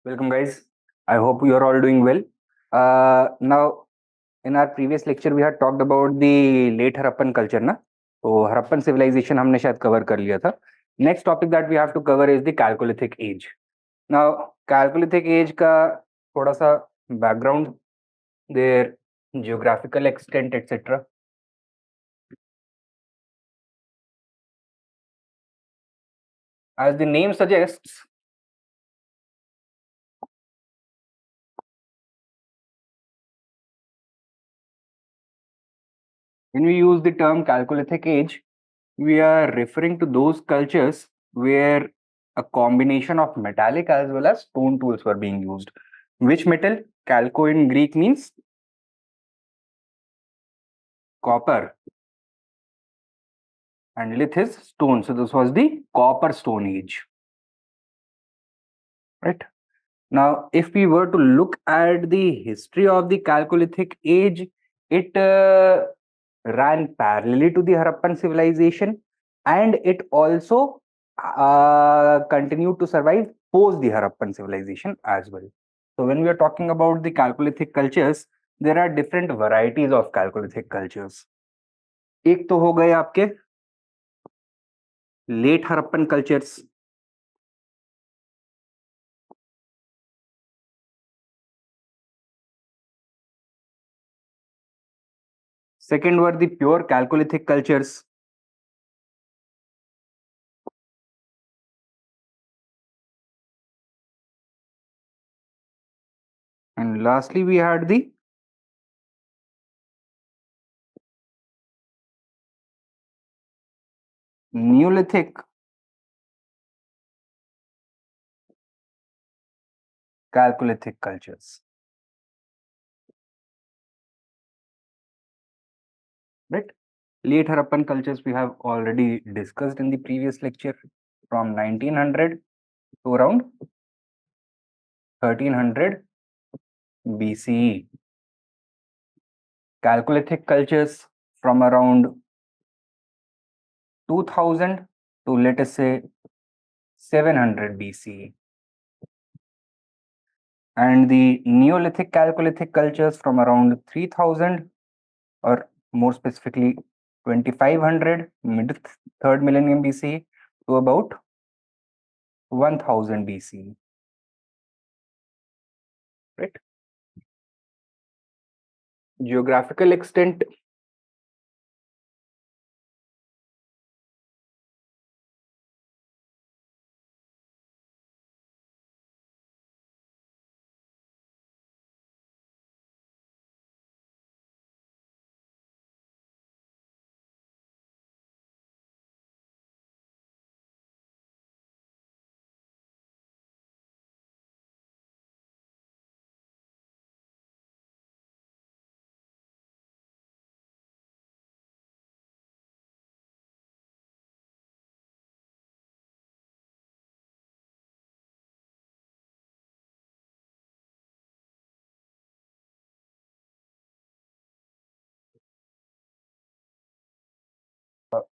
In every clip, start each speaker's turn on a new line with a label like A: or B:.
A: Welcome, guys. I hope you are all doing well. Now, in our previous lecture, we had talked about the late Harappan culture, ना? तो Harappan civilization हमने शायद cover कर लिया था. Next topic that we have to cover is the Chalcolithic Age. Now, Chalcolithic Age का थोड़ा सा background, their geographical extent, etc. As the name suggests, when we use the term Chalcolithic Age, we are referring to those cultures where a combination of metallic as well as stone tools were being used. Which metal? Chalco in Greek means copper, and lith is stone. So this was the copper stone age. Right? Now, if we were to look at the history of the Chalcolithic age, it ran parallelly to the Harappan civilization, and it also continued to survive post the Harappan civilization as well. So when we are talking about the Chalcolithic cultures, there are different varieties of Chalcolithic cultures. एक तो हो गए आपके late Harappan cultures. Second were the pure Chalcolithic cultures. And lastly, we had the Neolithic Chalcolithic cultures. Right? Late Harappan cultures we have already discussed in the previous lecture, from 1900 to around 1300 BCE. Chalcolithic cultures from around 2000 to, let us say, 700 BCE. And the Neolithic Chalcolithic cultures from around 3000, or more specifically 2500, mid third millennium BCE, to about 1000 BCE. Right? Geographical extent.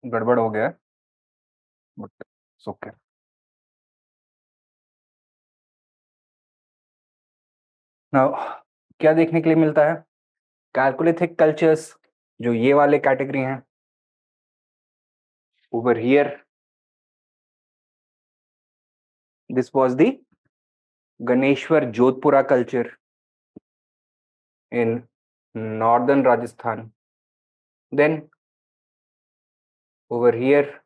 A: गड़बड़ हो गया, but it's okay. Now क्या देखने के लिए मिलता है? कैलकुलेथिक cultures जो ये वाले कैटेगरी हैं, over here this was the Ganeshwar Jodhpura culture in northern Rajasthan. Then over here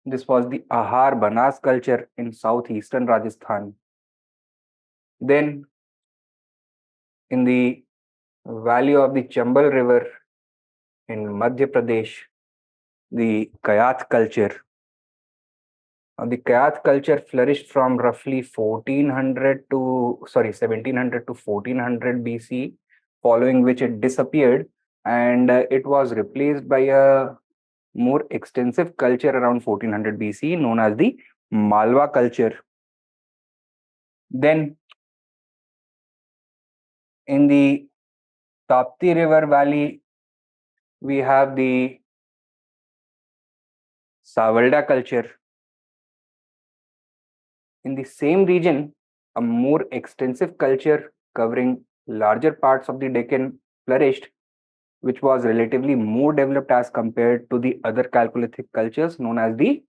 A: this was the Ahar Banas culture in southeastern Rajasthan. Then in the valley of the Chambal river in Madhya Pradesh, the Kayath culture. The Kayath culture flourished from roughly 1700 to 1400 BC, following which it disappeared, and it was replaced by a more extensive culture around 1400 BC known as the Malwa culture. Then in the Tapti river valley, we have the Savalda culture. In the same region, a more extensive culture covering larger parts of the Deccan flourished, which was relatively more developed as compared to the other Chalcolithic cultures known as the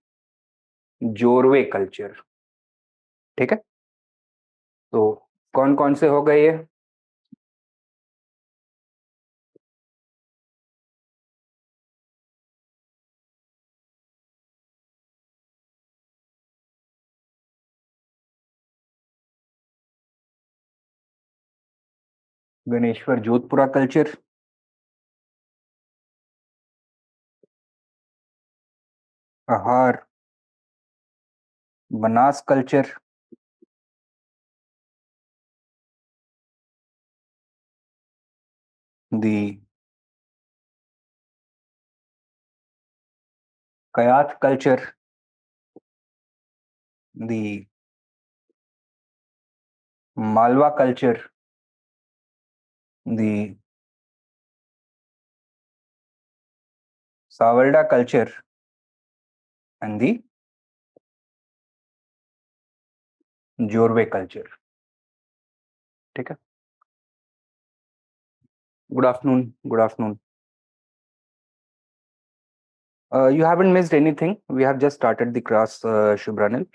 A: Jorwe culture. ठीक है, तो कौन कौन से हो गए ये? Ganeshwar Jodhpura culture, Ahar Banas culture, the Kayatha culture, the Malwa culture, the Savalda culture, and the Jorwe culture. ठीक है, good afternoon, good afternoon. You haven't missed anything. We have just started the class, Shubranil.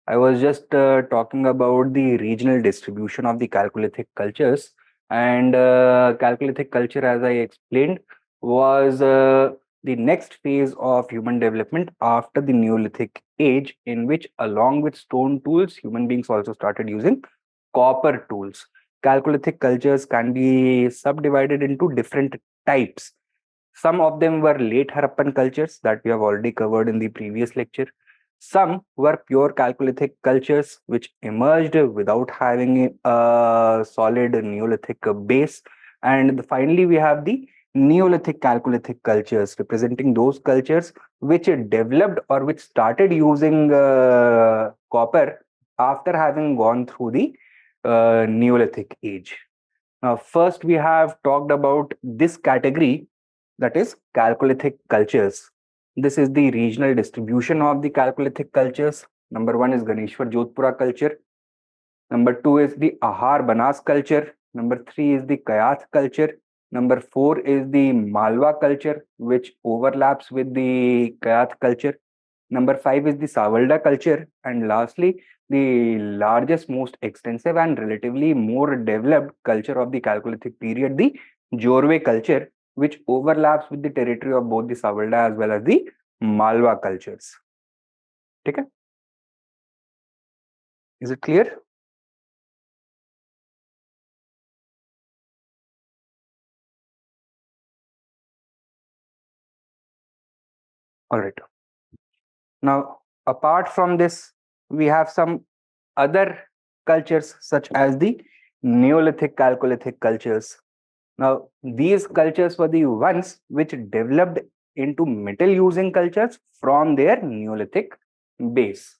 A: I was just talking about the regional distribution of the Chalcolithic cultures. And Chalcolithic culture, as I explained, was the next phase of human development after the Neolithic age, in which, along with stone tools, human beings also started using copper tools. Chalcolithic cultures can be subdivided into different types. Some of them were late Harappan cultures that we have already covered in the previous lecture. Some were pure Chalcolithic cultures which emerged without having a solid Neolithic base. And finally, we have the Neolithic Chalcolithic cultures, representing those cultures which developed or which started using copper after having gone through the Neolithic age. Now, first we have talked about this category, that is Chalcolithic cultures. This is the regional distribution of the Chalcolithic cultures. Number one is Ganeshwar Jodhpura culture. Number two is the Ahar Banas culture. Number three is the Kayath culture. Number four is the Malwa culture, which overlaps with the Kayath culture. Number five is the Savalda culture. And lastly, the largest, most extensive, and relatively more developed culture of the Chalcolithic period, the Jorwe culture, which overlaps with the territory of both the Savalda as well as the Malwa cultures. Okay? Is it clear? All right. Now, apart from this, we have some other cultures such as the Neolithic Chalcolithic cultures. Now, these cultures were the ones which developed into metal using cultures from their Neolithic base.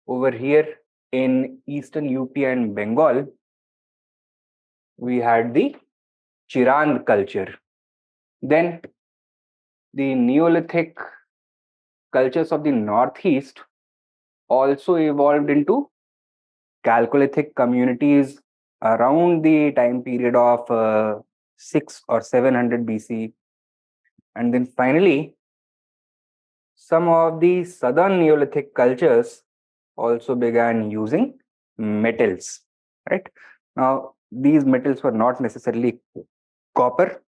A: Over here in eastern UP and Bengal, we had the Chirand culture. Then the Neolithic cultures of the northeast also evolved into Chalcolithic communities around the time period of 6 or 700 BC. And then finally, some of the southern Neolithic cultures also began using metals, right? Now, these metals were not necessarily copper.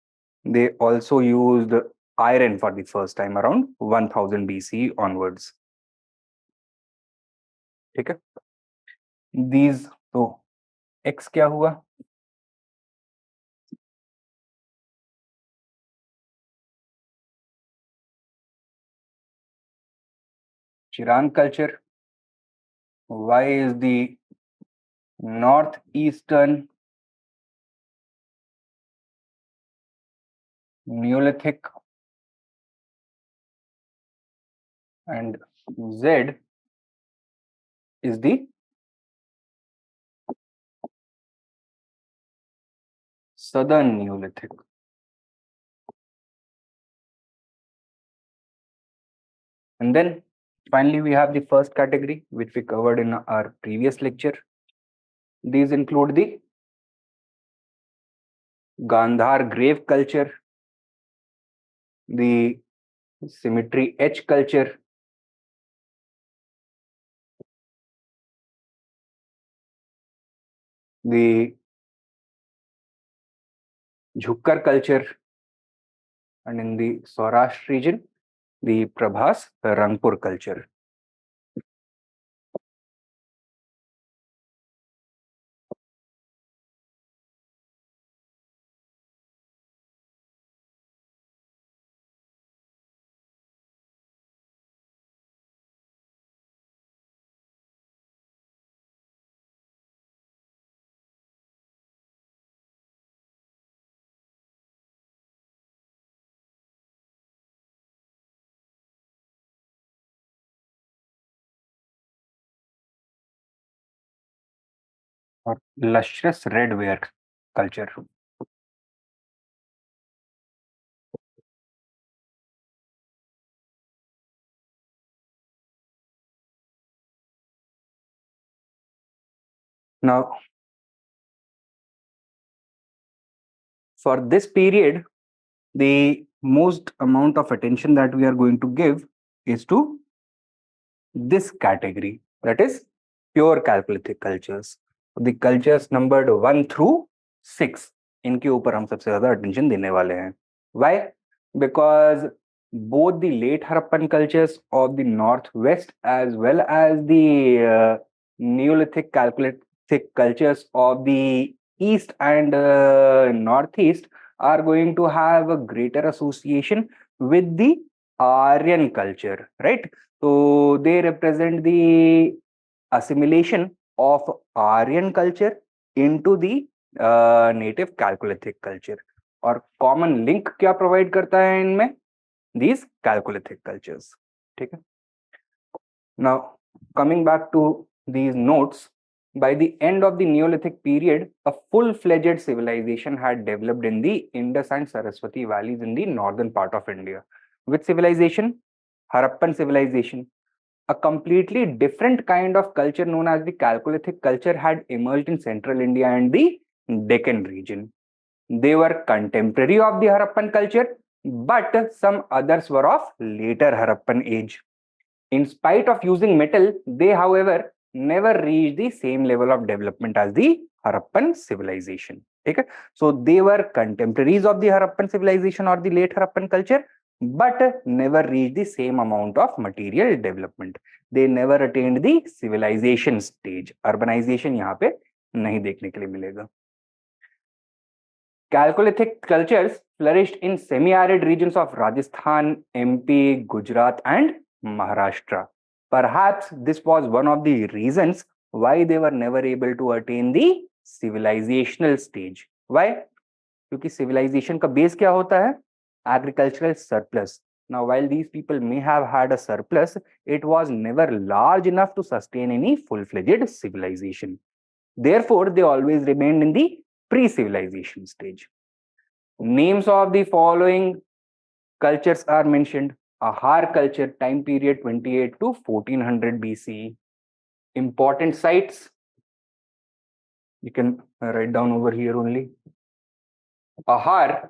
A: They also used iron for the first time around 1000 BC onwards. ठीक है, these, तो X क्या हुआ? Chiran culture. Y is the northeastern Neolithic, and Z is the southern Neolithic. And then Finally, we have the first category, which we covered in our previous lecture. These include the Gandhar grave culture, the symmetry etch culture, the Jhukkar culture, and in the Saurashtra region, the Prabhas Rangpur culture. Or lustrous red ware culture. Now, for this period, the most amount of attention that we are going to give is to this category, that is pure Chalcolithic cultures. The cultures numbered 1 through 6, इनके ऊपर हम सबसे ज्यादा attention देने वाले हैं. Why? Because both the late Harappan cultures of the northwest as well as the Neolithic Chalcolithic cultures of the east and northeast are going to have a greater association with the Aryan culture, right? So they represent the assimilation of Aryan culture into the native Chalcolithic culture. और common link क्या provide करता है इनमें? These Chalcolithic cultures. ठीक है? Now, coming back to these notes, by the end of the Neolithic period, a full-fledged civilization had developed in the Indus and Saraswati valleys in the northern part of India. Which civilization? Harappan civilization. A completely different kind of culture known as the Chalcolithic culture had emerged in central India and the Deccan region. They were contemporary of the Harappan culture, but some others were of later Harappan age. In spite of using metal, they, however, never reached the same level of development as the Harappan civilization. Okay? So they were contemporaries of the Harappan civilization or the late Harappan culture, but never reached the same amount of material development. They never attained the civilization stage. Urbanization यहाँ पे नहीं देखने के लिए मिलेगा. Chalcolithic cultures flourished in semi-arid regions of Rajasthan, MP, Gujarat, and Maharashtra. Perhaps this was one of the reasons why they were never able to attain the civilizational stage. Why? क्योंकि civilization का base क्या होता है? Agricultural surplus. Now, while these people may have had a surplus, it was never large enough to sustain any full-fledged civilization. Therefore, they always remained in the pre-civilization stage. Names of the following cultures are mentioned. Ahar culture, time period 28 to 1400 BCE. Important sites, you can write down over here only. Ahar,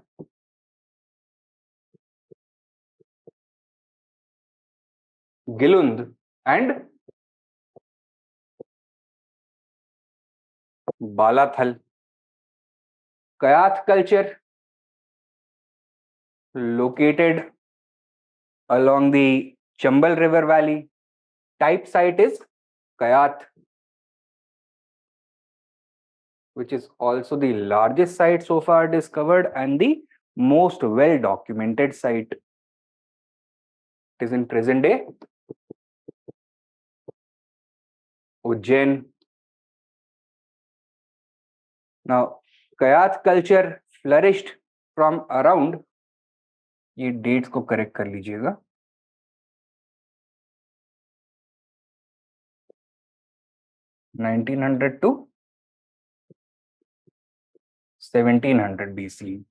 A: Gilund, and Balathal. Kayath culture, located along the Chambal River Valley. Type site is Kayath, which is also the largest site so far discovered and the most well documented site. It is in present day Ujjain. Now, Kayath culture flourished from around, ये dates को correct कर लीजिएगा, 1900 to 1700 BC,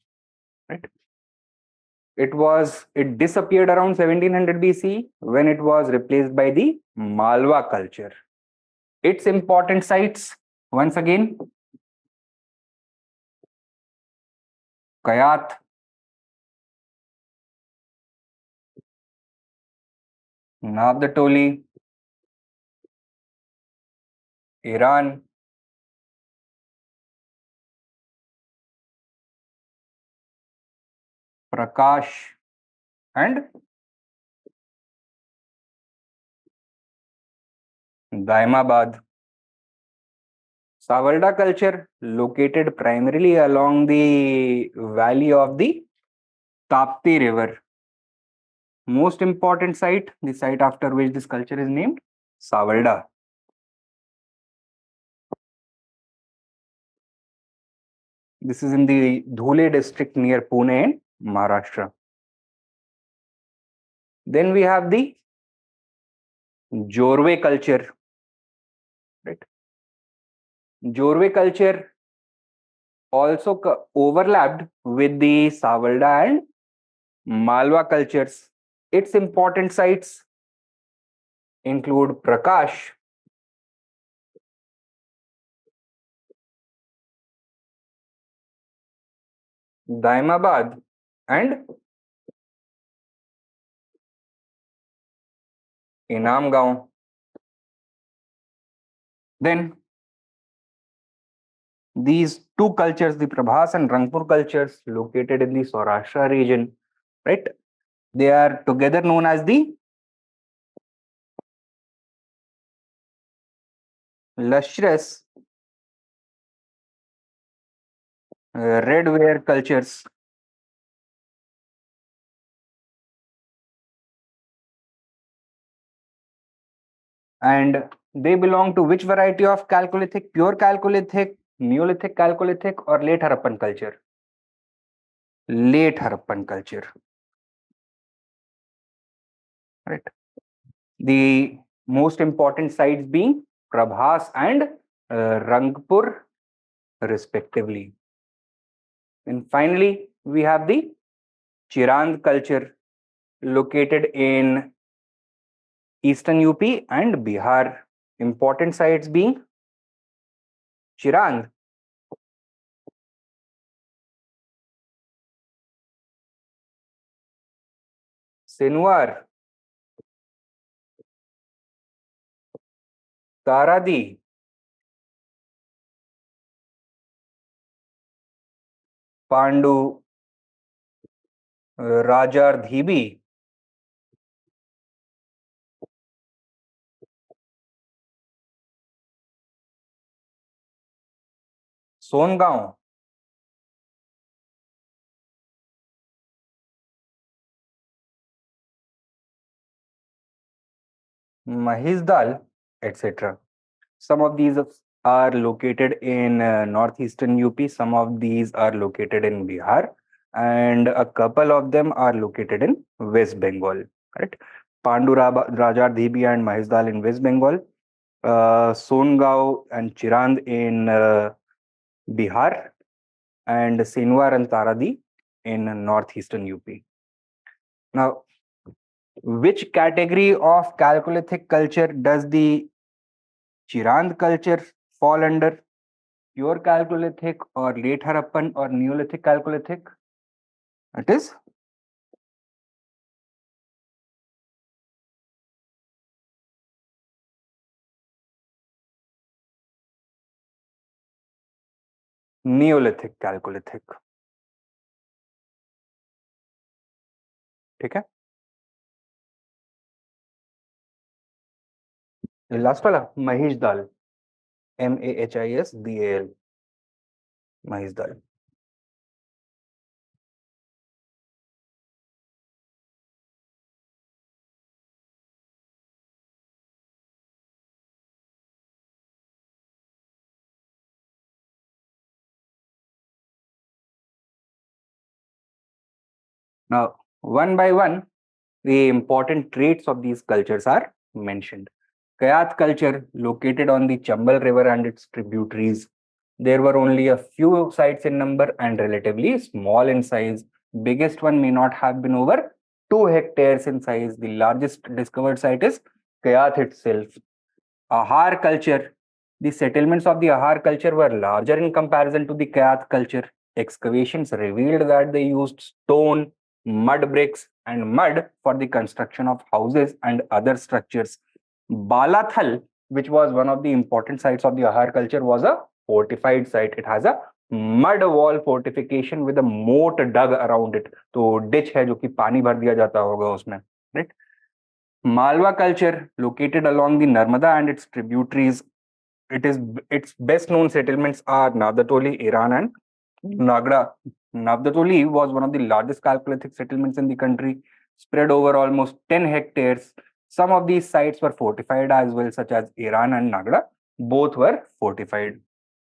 A: right? It disappeared around 1700 BC when it was replaced by the Malwa culture. Its important sites, once again, Kayat, Navdatoli, Iran, Prakash, and Daimabad. Savarda culture located primarily along the valley of the Tapti River. Most important site, the site after which this culture is named, Savarda. This is in the Dhule district near Pune in Maharashtra. Then we have the Jorwe culture. Right? Jorwe culture also overlapped with the Savarda and Malwa cultures. Its important sites include Prakash, Daimabad, and Inamgaon. Then these two cultures, the Prabhas and Rangpur cultures, located in the Saurashtra region, right? They are together known as the lustrous redware cultures. And they belong to which variety of Chalcolithic? Pure Chalcolithic, Neolithic Chalcolithic, or late Harappan culture? Late Harappan culture. Right. The most important sites being Prabhas and Rangpur, respectively. And finally, we have the Chirand culture located in eastern UP and Bihar. Important sites being Chirand, Sinwar, Taradi, Pandu, Rajar Dhibi, Songaon, Mahisdal, etc. Some of these are located in northeastern UP, some of these are located in Bihar, and a couple of them are located in West Bengal. Right? Rajar Dhibi and Mahisdal in West Bengal, Songaon and Chirand in Bihar, and Sinwar and Taradi in northeastern UP. Now, which category of Chalcolithic culture does the Chirand culture fall under? Pure Chalcolithic or late Harappan or Neolithic Chalcolithic? It is Neolithic Chalcolithic. ठीक है? ये last वाला महिषदल, MAHISDAL, महिषदल. Now, one by one, the important traits of these cultures are mentioned. Kayat culture, located on the Chambal River and its tributaries. There were only a few sites in number and relatively small in size. Biggest one may not have been over 2 hectares in size. The largest discovered site is Kayath itself. Ahar culture. The settlements of the Ahar culture were larger in comparison to the Kayath culture. Excavations revealed that they used stone, mud bricks, and mud for the construction of houses and other structures. Balathal, which was one of the important sites of the Ahar culture, was a fortified site. It has a mud wall fortification with a moat dug around it. तो ditch है जो कि पानी भर दिया जाता होगा उसमें, right? Malwa culture, located along the Narmada and its tributaries, its best known settlements are Navdatoli, Iran, and Nagra. Navdatoli was one of the largest Chalcolithic settlements in the country, spread over almost 10 hectares. Some of these sites were fortified as well, such as Iran and Nagra. Both were fortified.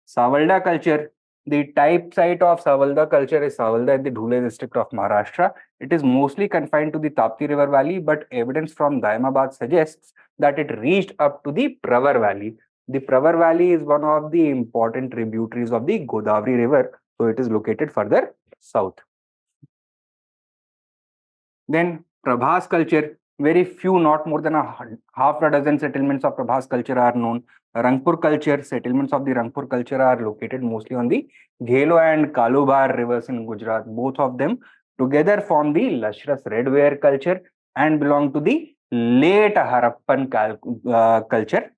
A: Savalda culture. The type site of Savalda culture is Savalda in the Dhule district of Maharashtra. It is mostly confined to the Tapti River Valley, but evidence from Daimabad suggests that it reached up to the Pravar Valley. The Pravar Valley is one of the important tributaries of the Godavari River, so it is located further south. Then Prabhas culture, very few, not more than half a dozen settlements of Prabhas culture are known. Rangpur culture, settlements of the Rangpur culture are located mostly on the Ghelo and Kalubar rivers in Gujarat. Both of them together form the lustrous redware culture and belong to the late Harappan culture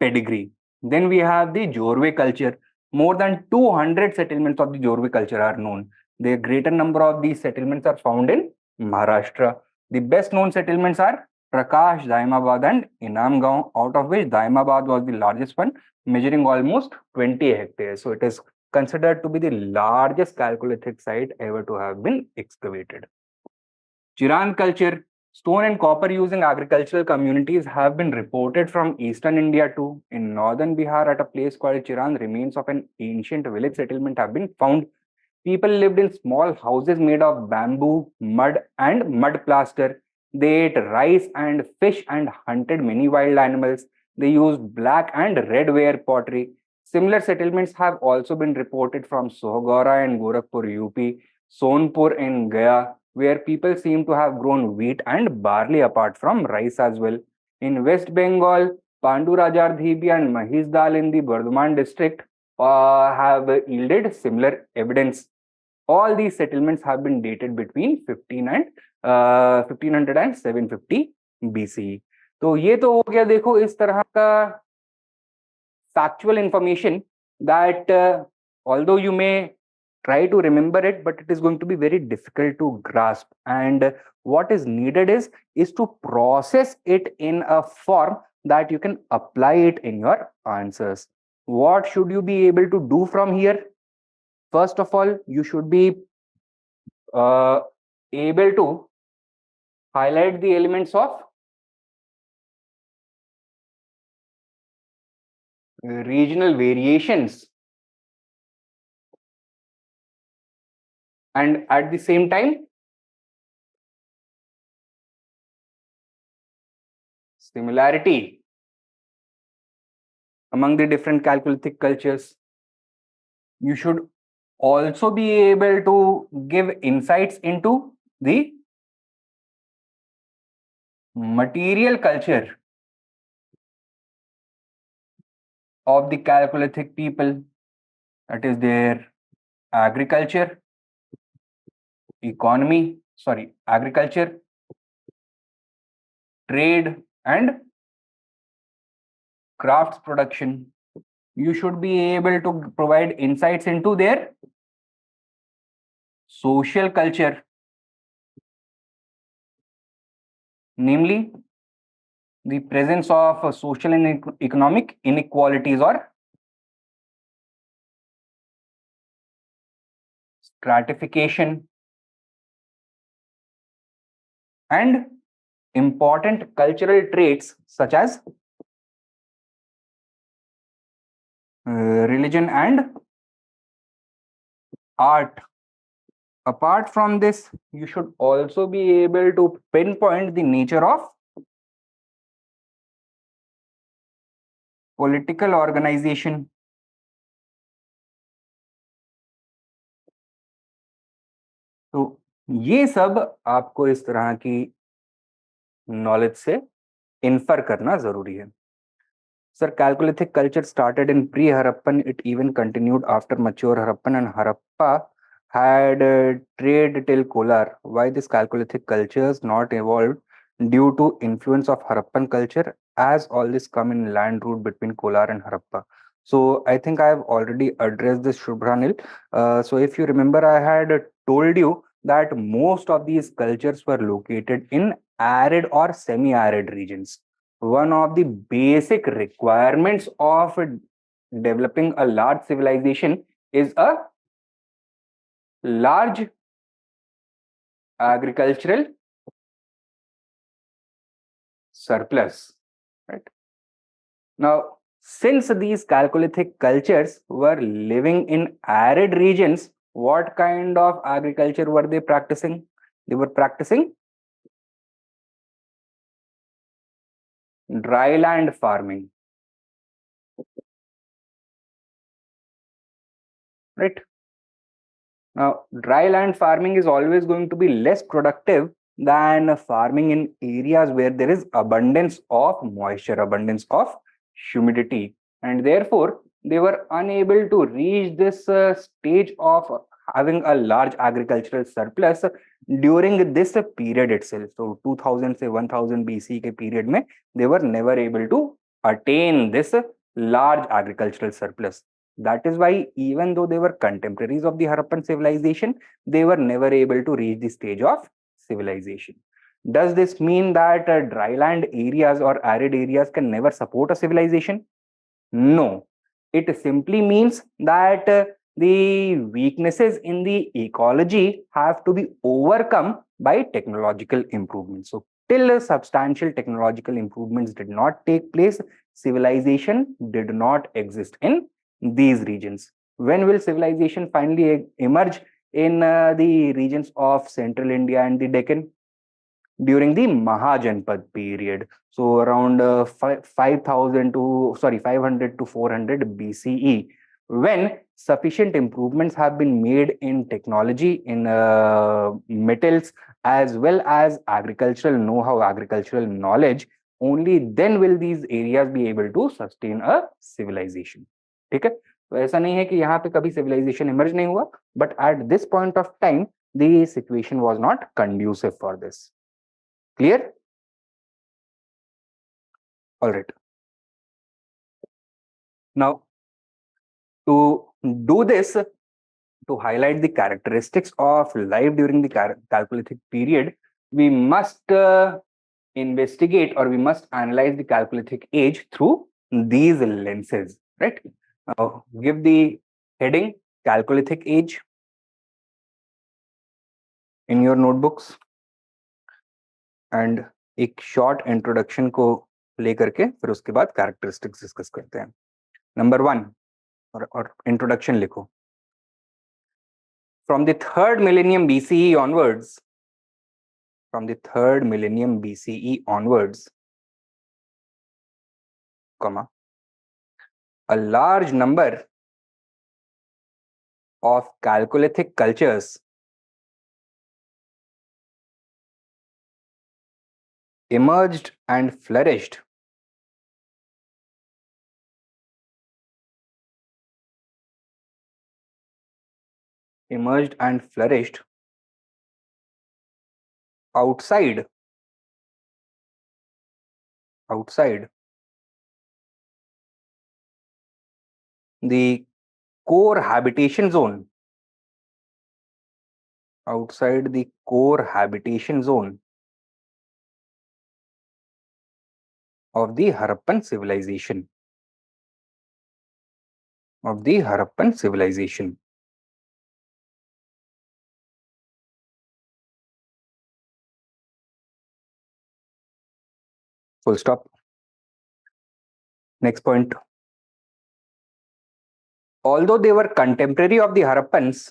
A: pedigree. Then we have the Jorwe culture. More than 200 settlements of the Jorwe culture are known. The greater number of these settlements are found in Maharashtra. The best known settlements are Prakash, Daimabad, and Inamgaon, out of which Daimabad was the largest one, measuring almost 20 hectares. So it is considered to be the largest Chalcolithic site ever to have been excavated. Chiran culture. Stone and copper using agricultural communities have been reported from eastern India too. In northern Bihar, at a place called Chiran, remains of an ancient village settlement have been found. People lived in small houses made of bamboo, mud, and mud plaster. They ate rice and fish and hunted many wild animals. They used black and red ware pottery. Similar settlements have also been reported from Sohgora and Gorakhpur, UP, Sonpur in Gaya, where people seem to have grown wheat and barley apart from rice as well. In West Bengal, Pandurajardhibi and Mahisdal in the Bardhaman district have yielded similar evidence. All these settlements have been dated between 1500 and 750 BC. तो ये तो हो गया, देखो इस तरह का factual information that although you may try to remember it, but it is going to be very difficult to grasp. And what is needed is to process it in a form that you can apply it in your answers. What should you be able to do from here? First of all, you should be able to highlight the elements of regional variations, and at the same time similarity among the different Chalcolithic cultures. You should also be able to give insights into the material culture of the Chalcolithic people, that is their agriculture, agriculture, trade, and crafts production. You should be able to provide insights into their social culture, namely the presence of social and economic inequalities or stratification, and important cultural traits such as religion and art. Apart from this, you should also be able to pinpoint the nature of political organization, so ये सब आपको इस तरह की knowledge से infer करना जरूरी है. Sir, Chalcolithic culture started in pre-Harappan. It even continued after mature Harappan, and Harappa had trade till Kolar. Why this Chalcolithic cultures not evolved due to influence of Harappan culture, as all this come in land route between Kolar and Harappa. So I think I have already addressed this, Shubhranil. So if you remember, I had told you that most of these cultures were located in arid or semi-arid regions. One of the basic requirements of developing a large civilization is a large agricultural surplus, right? Now, since these Chalcolithic cultures were living in arid regions, what kind of agriculture were they practicing? They were practicing dry land farming, right? Now, dry land farming is always going to be less productive than farming in areas where there is abundance of moisture, abundance of humidity, and therefore they were unable to reach this stage of having a large agricultural surplus during this period itself. So 2000 say 1000 BC के period में they were never able to attain this large agricultural surplus. That is why, even though they were contemporaries of the Harappan civilization, they were never able to reach the stage of civilization. Does this mean that dryland areas or arid areas can never support a civilization? No. It simply means that the weaknesses in the ecology have to be overcome by technological improvements. So, till substantial technological improvements did not take place, civilization did not exist in these regions. When will civilization finally emerge in the regions of central India and the Deccan? During the Mahajanpad period. So around 5000 to sorry 500 to 400 BCE, when sufficient improvements have been made in technology, in metals, as well as agricultural know-how, agricultural knowledge, only then will these areas be able to sustain a civilization. ठीक है, तो ऐसा नहीं है कि यहाँ पे कभी civilization emerge नहीं हुआ, but at this point of time the situation was not conducive for this. Clear? All right. Now, to do this, to highlight the characteristics of life during the Chalcolithic period, we must investigate, or we must analyze the Chalcolithic age through these lenses, right? Now, give the heading Chalcolithic age in your notebooks, and एक short introduction को लेकर के फिर उसके बाद characteristics discuss करते हैं. Number 1, और introduction लिखो. From the 3rd millennium BCE onwards, from the 3rd millennium BCE onwards, comma, a large number of Chalcolithic cultures emerged and flourished outside the core habitation zone, outside the core habitation zone of the Harappan civilization, full stop. Next point. Although they were contemporary of the Harappans,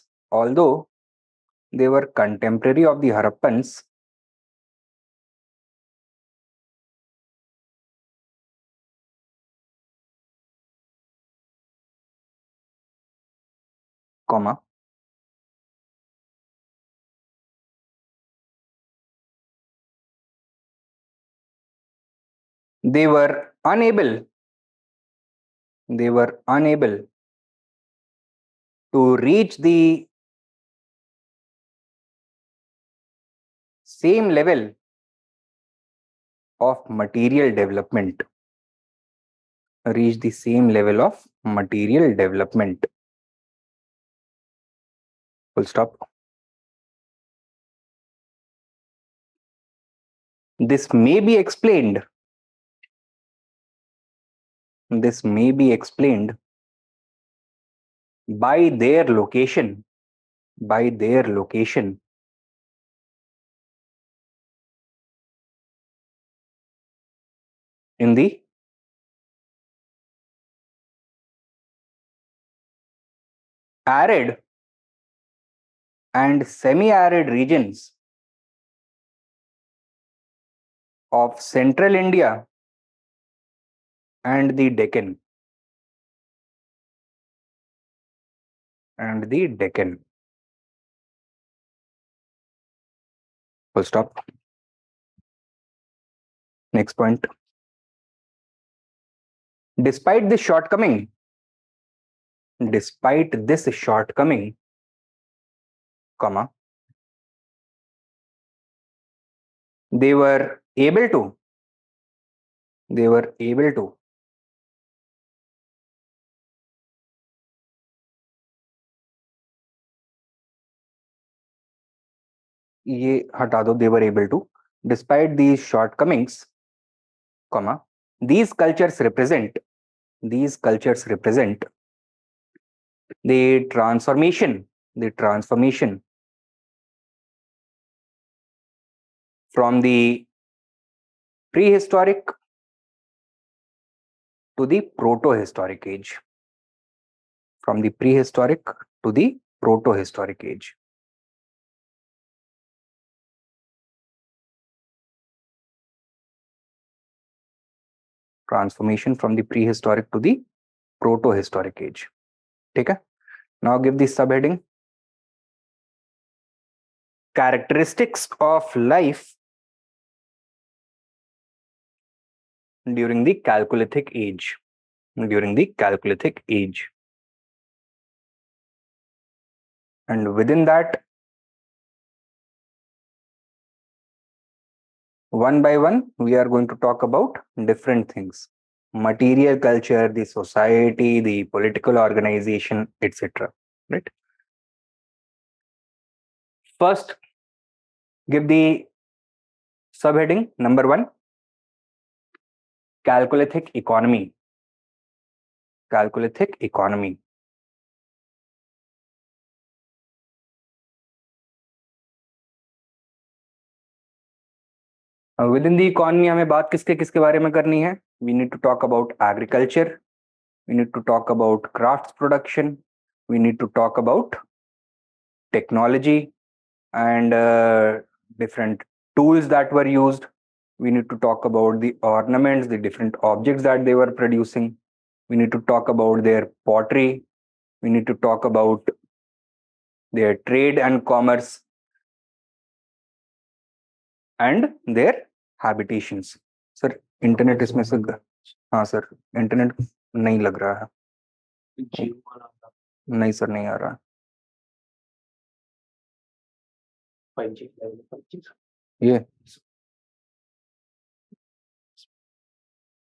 A: comma, they were unable to reach the same level of material development. Full stop. This may be explained by their location in the arid and semi-arid regions of central India and the Deccan. Full stop. Next point. Despite this shortcoming, comma, they were able to ये हटा दो, they were able to, despite these shortcomings, comma, these cultures represent the transformation from the prehistoric to the proto-historic age. Transformation from the prehistoric to the proto-historic age. ठीक है? Now give the subheading. Characteristics of life during the Chalcolithic Age. And within that, one by one, we are going to talk about different things. Material culture, the society, the political organization, etc. Right? First, give the subheading number 1, Chalcolithic economy. Within the economy हमें बात किसके बारे में करनी है? We need to talk about agriculture, we need to talk about crafts production, we need to talk about technology and different tools that were used. We need to talk about the ornaments, the different objects that they were producing. We need to talk about their pottery. We need to talk about their trade and commerce and their habitations. Sir internet इसमें से, हाँ sir internet नहीं लग रहा है, नहीं sir नहीं आ रहा ये,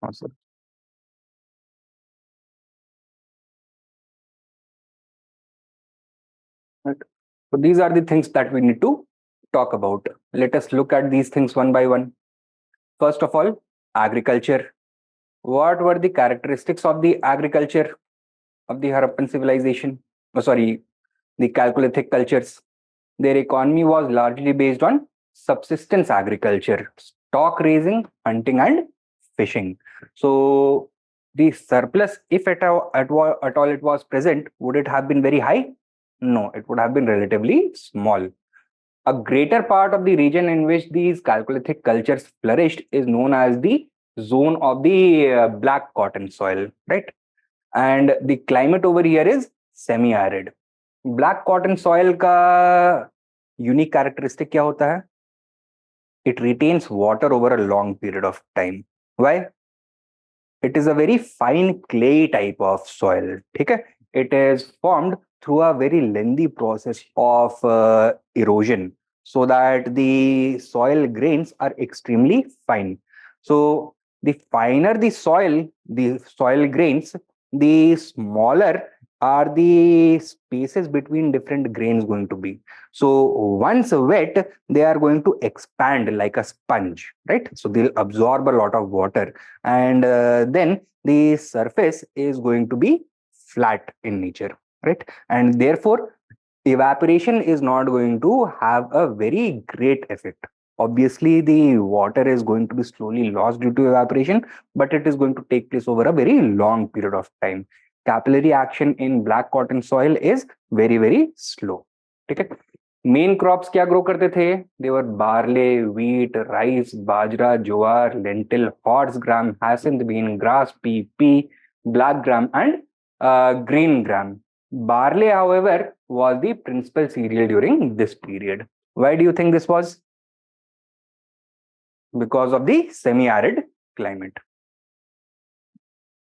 A: हाँ sir. Right. So these are the things that we need to talk about. Let us look at these things one by one. First of all, agriculture. What were the characteristics of the agriculture of the Harappan civilization? The Chalcolithic cultures. Their economy was largely based on subsistence agriculture, stock raising, hunting, and fishing. So the surplus, if at all it was present, would it have been very high? No, it would have been relatively small. A greater part of the region in which these Chalcolithic cultures flourished is known as the zone of the black cotton soil, right? And the climate over here is semi-arid. Black cotton soil का unique characteristic क्या होता है? It retains water over a long period of time. Why? It is a very fine clay type of soil. Okay? It is formed through a very lengthy process of erosion, so that the soil grains are extremely fine. So the finer the soil grains, the smaller are the spaces between different grains going to be. So once wet, they are going to expand like a sponge, right? So they'll absorb a lot of water, and then the surface is going to be flat in nature, right? And therefore evaporation is not going to have a very great effect. Obviously the water is going to be slowly lost due to evaporation, but it is going to take place over a very long period of time. Capillary action in black cotton soil is very slow. ठीक है. Main crops क्या grow करते थे? देवर barley, wheat, rice, bajra, jowar, lentil, horse gram, hyacinth bean, grass pea, black gram, and green gram. Barley, however, was the principal cereal during this period. Why do you think this was? Because of the semi-arid climate.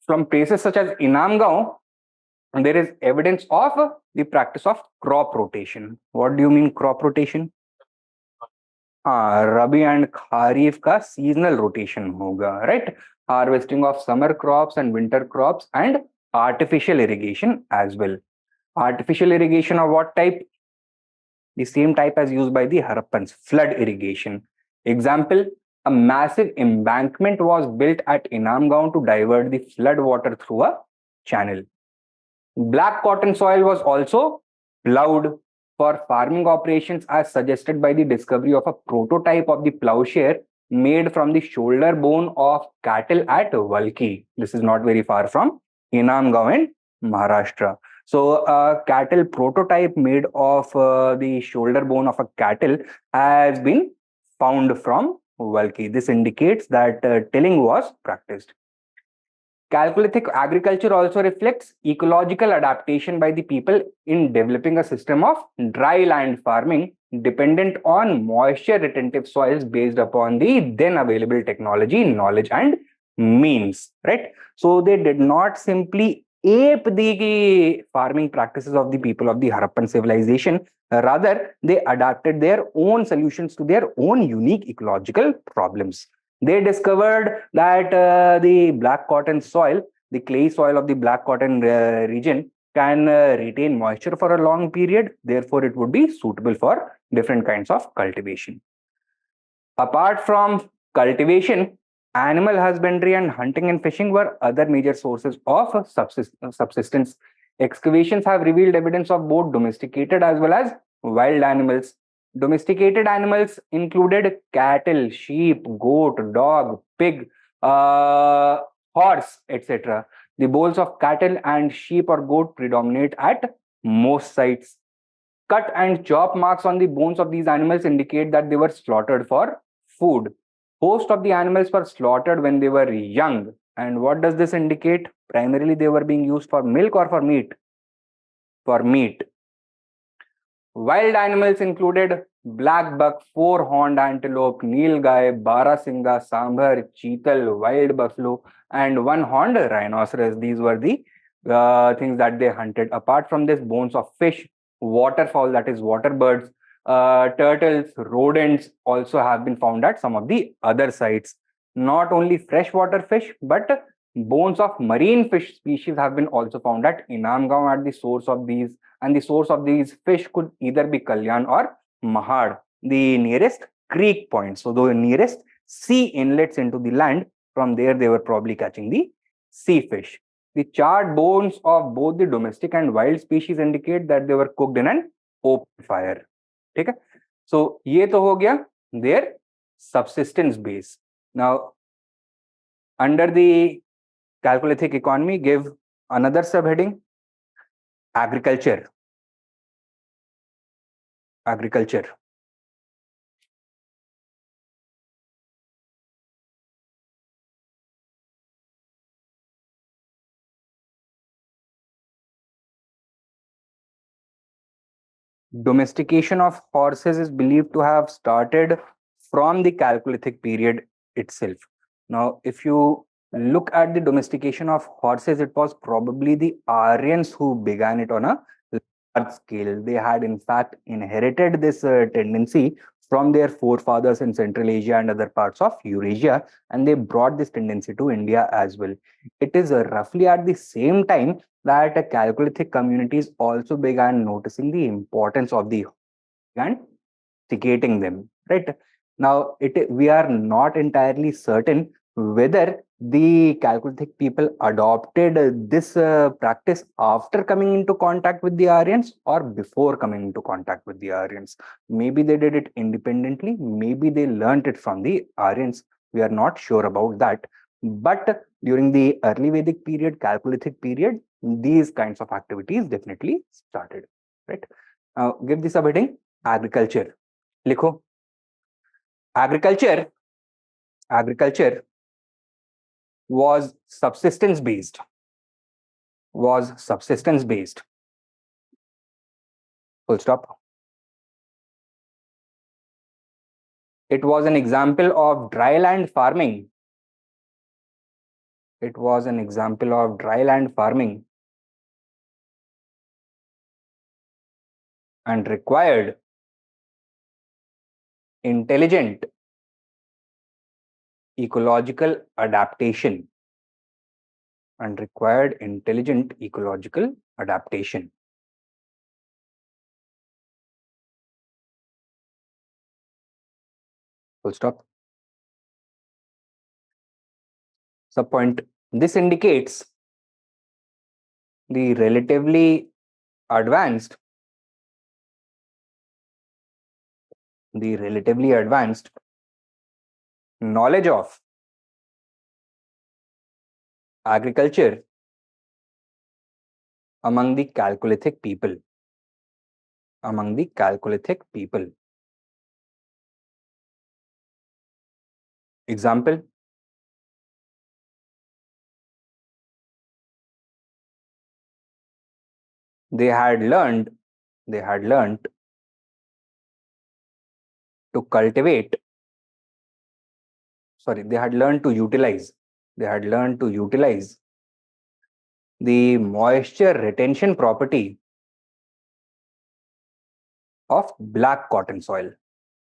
A: From places such as Inamgaon, there is evidence of the practice of crop rotation. What do you mean crop rotation? हाँ, रबी and खरीफ का seasonal rotation होगा, right? Harvesting of summer crops and winter crops and artificial irrigation as well. Artificial irrigation of what type? The same type as used by the Harappans, flood irrigation. Example, a massive embankment was built at Inamgaon to divert the flood water through a channel. Black cotton soil was also plowed for farming operations, as suggested by the discovery of a prototype of the plowshare made from the shoulder bone of cattle at Valki. This is not very far from Inamgaon in Maharashtra. So a cattle prototype made of the shoulder bone of a cattle has been found from Valki. This indicates that tilling was practiced. Chalcolithic agriculture also reflects ecological adaptation by the people in developing a system of dry land farming dependent on moisture retentive soils based upon the then available technology, knowledge, and means, right? So they did not simply ape the farming practices of the people of the Harappan civilization. Rather, they adapted their own solutions to their own unique ecological problems. They discovered that the black cotton soil, the clay soil of the black cotton region, can retain moisture for a long period. Therefore, it would be suitable for different kinds of cultivation. Apart from cultivation, animal husbandry and hunting and fishing were other major sources of subsistence. Excavations have revealed evidence of both domesticated as well as wild animals. Domesticated animals included cattle, sheep, goat, dog, pig, horse, etc. The bones of cattle and sheep or goat predominate at most sites. Cut and chop marks on the bones of these animals indicate that they were slaughtered for food. Most of the animals were slaughtered when they were young. And what does this indicate? Primarily, they were being used for milk or for meat? For meat. Wild animals included black buck, four-horned antelope, nilgai, barasingha, sambar, cheetal, wild buffalo, and one-horned rhinoceros. These were the things that they hunted. Apart from this, bones of fish, waterfowl, that is water birds, turtles, rodents also have been found at some of the other sites. Not only freshwater fish, but bones of marine fish species have been also found at Inamgaon at the source of these, and the source of these fish could either be Kalyan or Mahad, the nearest creek point. So the nearest sea inlets into the land, from there they were probably catching the sea fish. The charred bones of both the domestic and wild species indicate that they were cooked in an open fire. ठीक है? So ये तो हो गया their subsistence base. Now, under the Chalcolithic economy, give another subheading: agriculture. Agriculture. Domestication of horses is believed to have started from the Chalcolithic period itself. Now, if you Look at the domestication of horses. It was probably the Aryans who began it on a large scale. They had, in fact, inherited this tendency from their forefathers in Central Asia and other parts of Eurasia, and they brought this tendency to India as well. It is roughly at the same time that Chalcolithic communities also began noticing the importance of the and domesticating them. Right now, we are not entirely certain whether the Chalcolithic people adopted this practice after coming into contact with the Aryans or before coming into contact with the Aryans. Maybe they did it independently, maybe they learned it from the Aryans. We are not sure about that. But during the early Vedic period, Chalcolithic period, these kinds of activities definitely started. Right? Give this a heading: agriculture. लिखो agriculture. Agriculture was subsistence based. Was subsistence based. Full stop. It was an example of dryland farming. It was an example of dryland farming and required intelligent ecological adaptation. And required intelligent ecological adaptation. Full stop. Subpoint. This indicates the advanced relatively advanced knowledge of agriculture among the Chalcolithic people. Among the Chalcolithic people. Example: they had learned to cultivate. Sorry, they had learned to utilize. They had learned to utilize the moisture retention property of black cotton soil.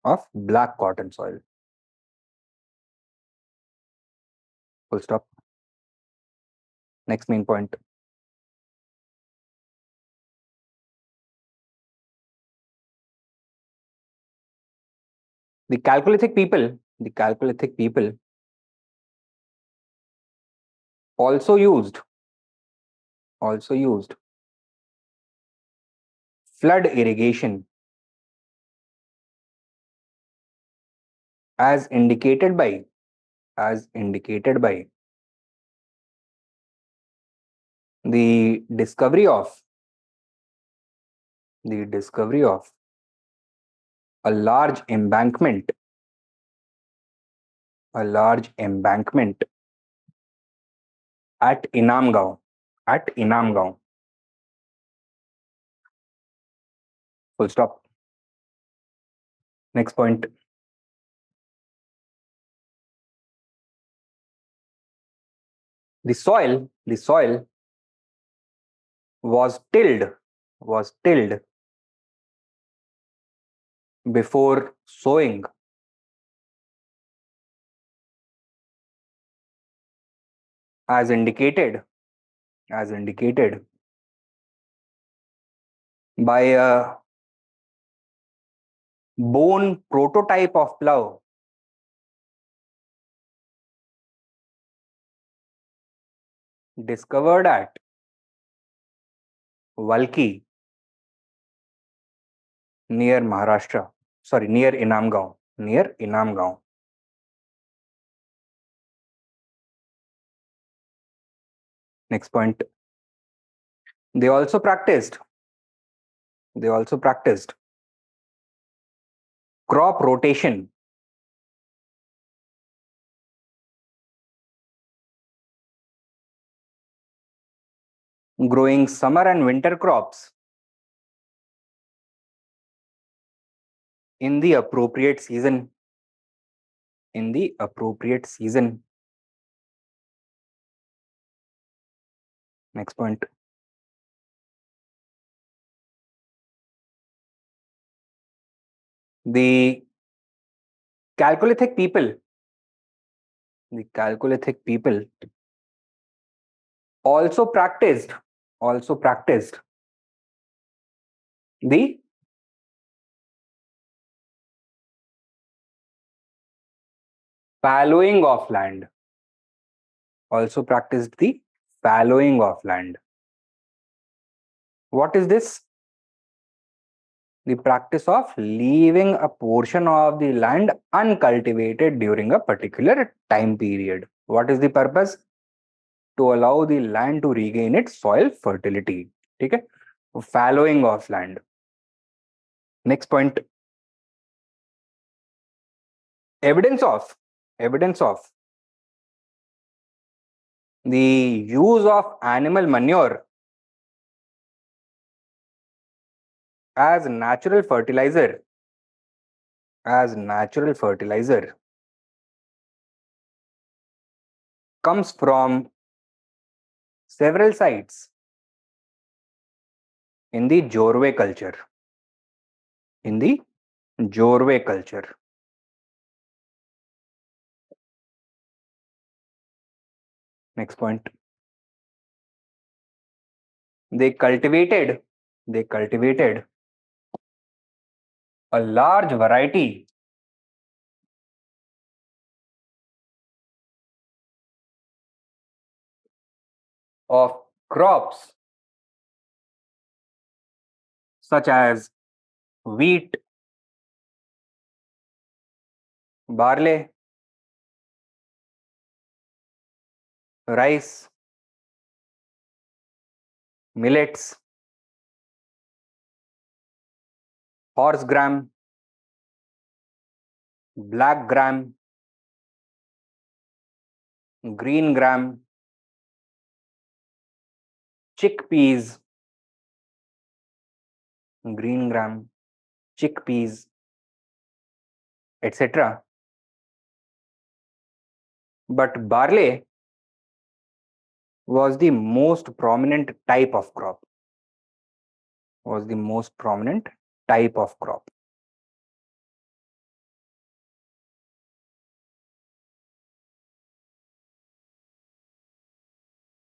A: Of black cotton soil. Full stop. Next main point. The Chalcolithic people also used flood irrigation as indicated by the discovery of a large embankment at Inamgaon. Full stop. Next point. The soil was tilled before sowing. As indicated by a bone prototype of plough discovered at Valki near Maharashtra. Sorry, near Inamgaon. Next point. They also practiced crop rotation, growing summer and winter crops in the appropriate season. Next point. The Chalcolithic people, the Chalcolithic people also practiced, also practiced the fallowing of land. Also practiced the fallowing of land. What is this? The practice of leaving a portion of the land uncultivated during a particular time period. What is the purpose? To allow the land to regain its soil fertility. Okay? Fallowing of land. Next point. Evidence of the use of animal manure as natural fertilizer, comes from several sites in the Jorwe culture. In the Jorwe culture. Next point. They cultivated a large variety of crops such as wheat, barley, rice, millets, horse gram, black gram, green gram, chickpeas, green gram, chickpeas, etc. But barley was the most prominent type of crop.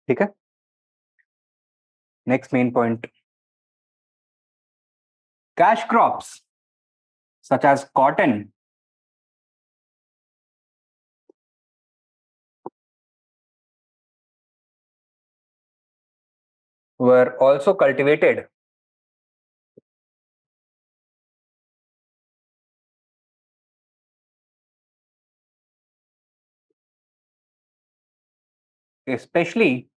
A: ठीक है? Next main point. Cash crops such as cotton were also cultivated. Especially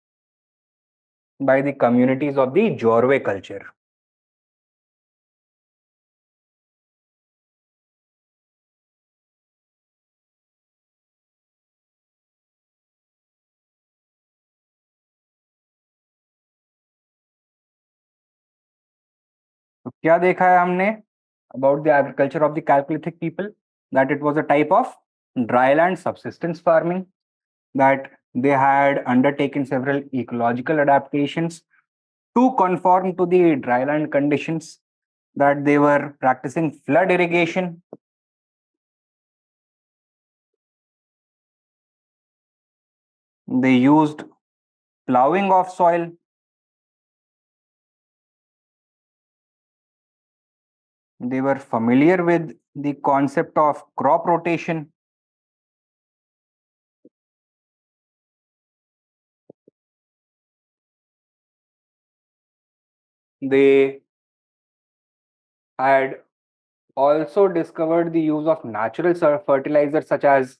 A: by the communities of the Jorwe culture. तो क्या देखा है हमने about the agriculture of the Chalcolithic people? That it was a type of dryland subsistence farming, that they had undertaken several ecological adaptations to conform to the dryland conditions, that they were practicing flood irrigation, they used plowing of soil, they were familiar with the concept of crop rotation, they had also discovered the use of natural fertilizers such as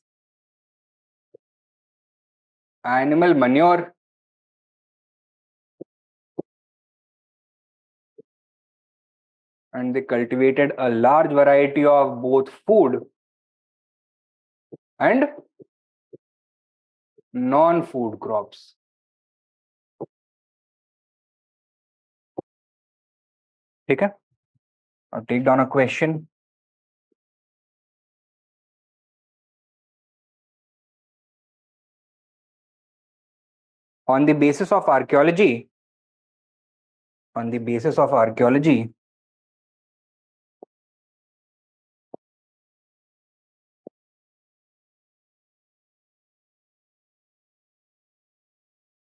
A: animal manure, and they cultivated a large variety of both food and non-food crops. ठीक है? I'll take down a question. On the basis of archaeology, on the basis of archaeology,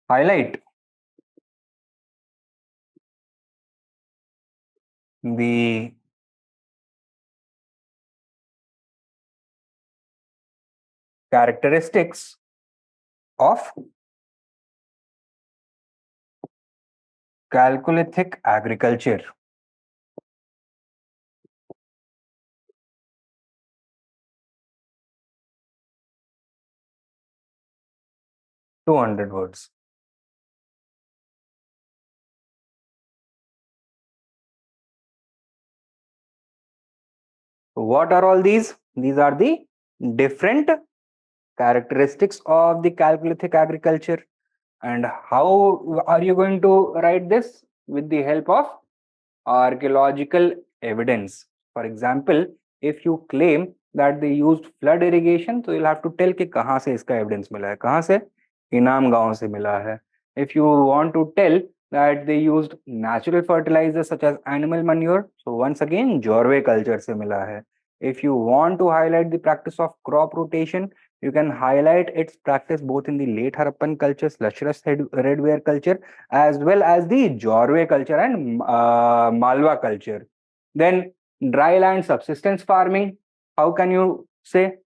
A: highlight the characteristics of Chalcolithic agriculture. 200 words. What are all these? These are the different characteristics of the Chalcolithic agriculture. And how are you going to write this? With the help of archaeological evidence. For example, if you claim that they used flood irrigation, तो you'll have to tell कि कहाँ से इसका evidence मिला है, कहाँ से? इनाम गांव से मिला है. If you want to tell that they used natural fertilizers such as animal manure, so once again Jorwe culture से मिला है. If you want to highlight the practice of crop rotation, you can highlight its practice both in the late Harappan culture, Luscious redware culture, as well as the Jorwe culture and Malwa culture. Then dry land subsistence farming. How can you say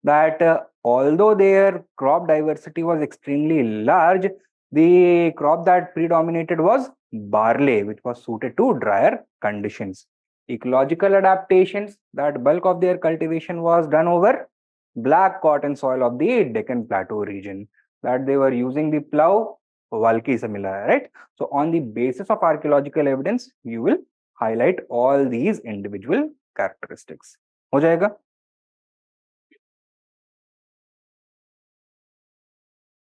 A: that although their crop diversity was extremely large, the crop that predominated was barley, which was suited to drier conditions. Ecological adaptations, that bulk of their cultivation was done over black cotton soil of the Deccan Plateau region, that they were using the plow, Valki se mila hai, right? So on the basis of archaeological evidence, you will highlight all these individual characteristics. हो जाएगा?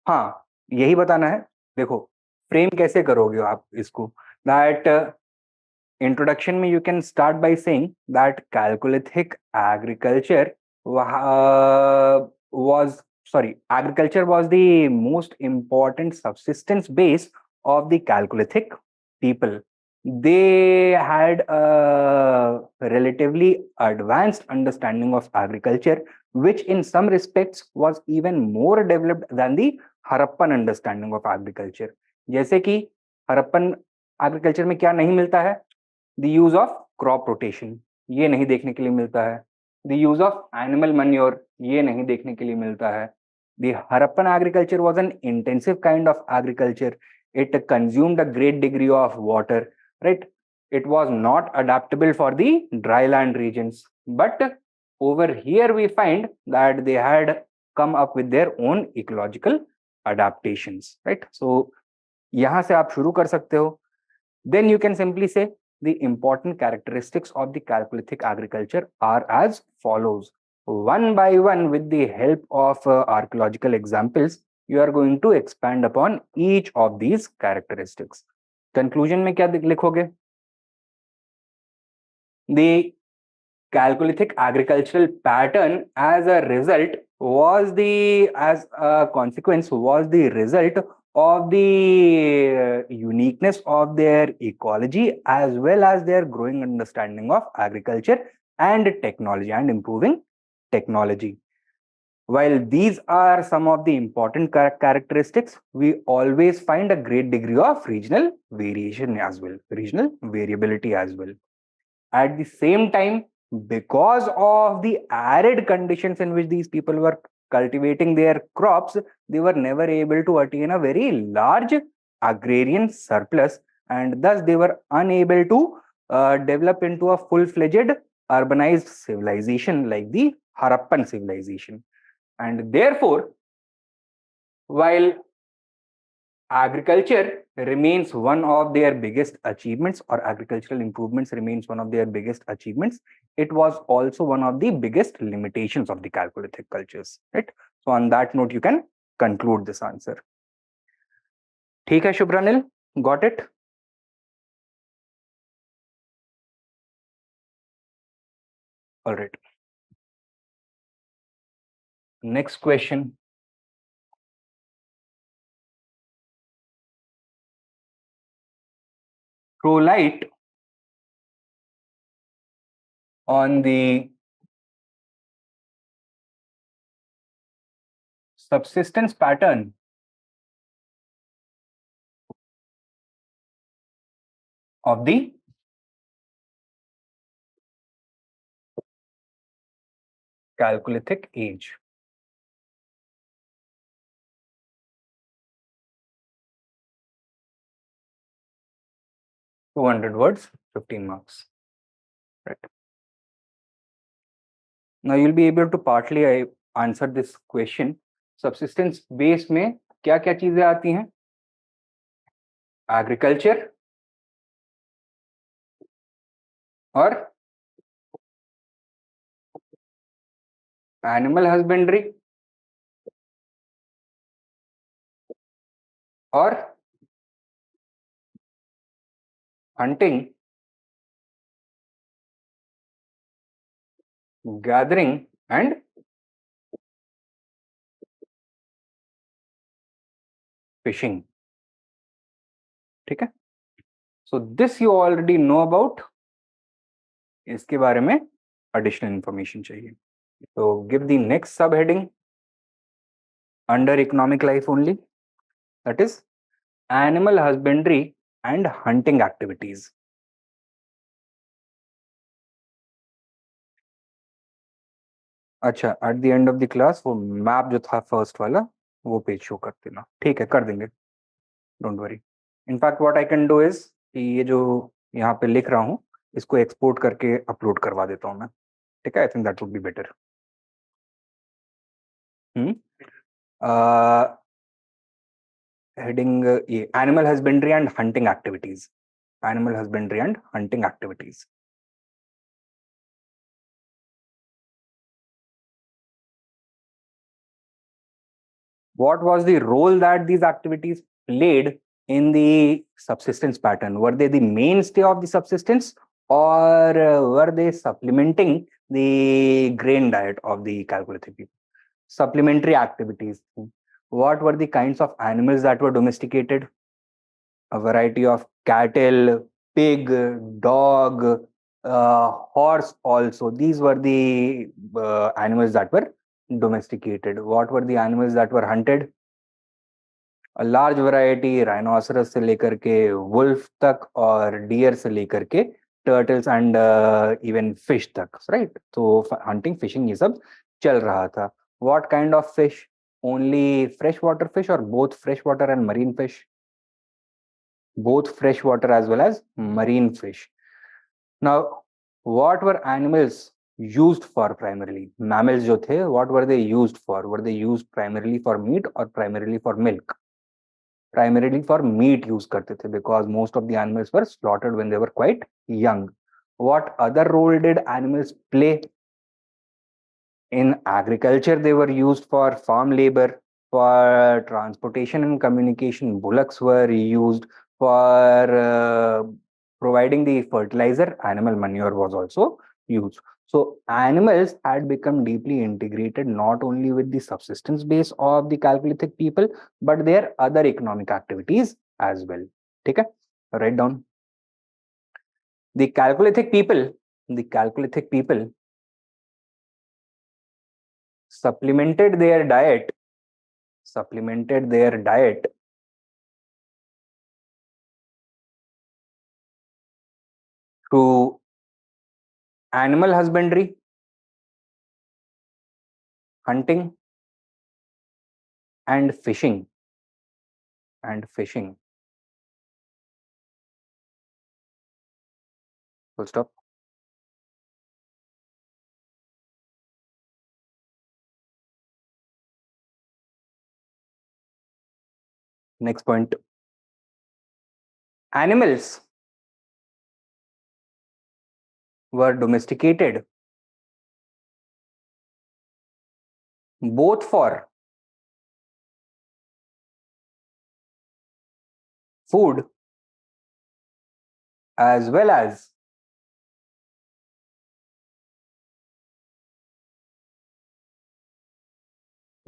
A: हाँ, यही बताना है. देखो, frame कैसे करोगे आप इसको? दैट introduction में you can start by saying that Chalcolithic agriculture was agriculture was the most important subsistence base of the Chalcolithic people. They had a relatively advanced understanding of agriculture, which in some respects was even more developed than the Harappan understanding of agriculture. जैसे कि Harappan agriculture में क्या नहीं मिलता है? The use of crop rotation, ये नहीं देखने के लिए मिलता है. The use of animal manure, ये नहीं देखने के लिए मिलता है. The Harappan agriculture was an intensive kind of agriculture. It consumed a great degree of water, right? It was not adaptable for the dryland regions, but over here we find that they had come up with their own ecological adaptations, right? So यहाँ से आप शुरू कर सकते हो. Then you can simply say the important characteristics of the Chalcolithic agriculture are as follows. One by one, with the help of archaeological examples, you are going to expand upon each of these characteristics. Conclusion में क्या लिखोगे? The Chalcolithic agricultural pattern as a result was the as a consequence was the result of the uniqueness of their ecology as well as their growing understanding of agriculture and technology and improving technology. While these are some of the important characteristics, we always find a great degree of regional variation as well, regional variability as well. At the same time, because of the arid conditions in which these people were cultivating their crops, they were never able to attain a very large agrarian surplus, and thus they were unable to develop into a full-fledged urbanized civilization like the Harappan civilization. And therefore, while agriculture remains one of their biggest achievements, or agricultural improvements remains one of their biggest achievements, it was also one of the biggest limitations of the Chalcolithic cultures, right? So on that note, you can conclude this answer. ठीक है शुभ्रानिल, got it? All right. Next question. throw light on the subsistence pattern of the Chalcolithic Age. 200 words, 15 marks. Right. Now you'll be able to partly answer this question. Subsistence base में क्या क्या चीजें आती हैं? Agriculture और animal husbandry और hunting, gathering and fishing. ठीक है. So this you already know about. इसके बारे में एडिशनल इंफॉर्मेशन चाहिए. तो give the next sub heading under economic life only, that is animal husbandry and hunting activities. अच्छा, at the end of the class वो map जो था first वाला वो पेज शो कर देना. ठीक है, कर देंगे, don't worry. In fact what I can do is कि ये जो यहाँ पे लिख रहा हूँ इसको एक्सपोर्ट करके अपलोड करवा देता हूँ मैं. ठीक है, I think that would be better. Heading ये animal husbandry and hunting activities. Animal husbandry and hunting activities. What was the role that these activities played in the subsistence pattern? Were they the mainstay of the subsistence, or were they supplementing the grain diet of the Chalcolithic people? Supplementary activities. What were the kinds of animals that were domesticated? A variety of cattle, pig, dog, horse also. These were the animals that were domesticated. What were the animals that were hunted? A large variety, rhinoceros से लेकर के wolf तक और deer से लेकर के turtles and even fish तक, right? तो hunting, fishing ये सब चल रहा था. What kind of fish? Only freshwater fish or both freshwater and marine fish? Both freshwater as well as marine fish. Now, what were animals used for primarily? Mammals जो थे, what were they used for? Were they used primarily for meat or primarily for milk? Primarily for meat use करते थे because most of the animals were slaughtered when they were quite young. What other role did animals play? In agriculture, they were used for farm labor. For transportation and communication, bullocks were used. For providing the fertilizer, animal manure was also used. So animals had become deeply integrated not only with the subsistence base of the Chalcolithic people, but their other economic activities as well. Okay, write down. The Chalcolithic people supplemented their diet through animal husbandry, hunting, and fishing. Full stop. Next point. Animals were domesticated both for food as well as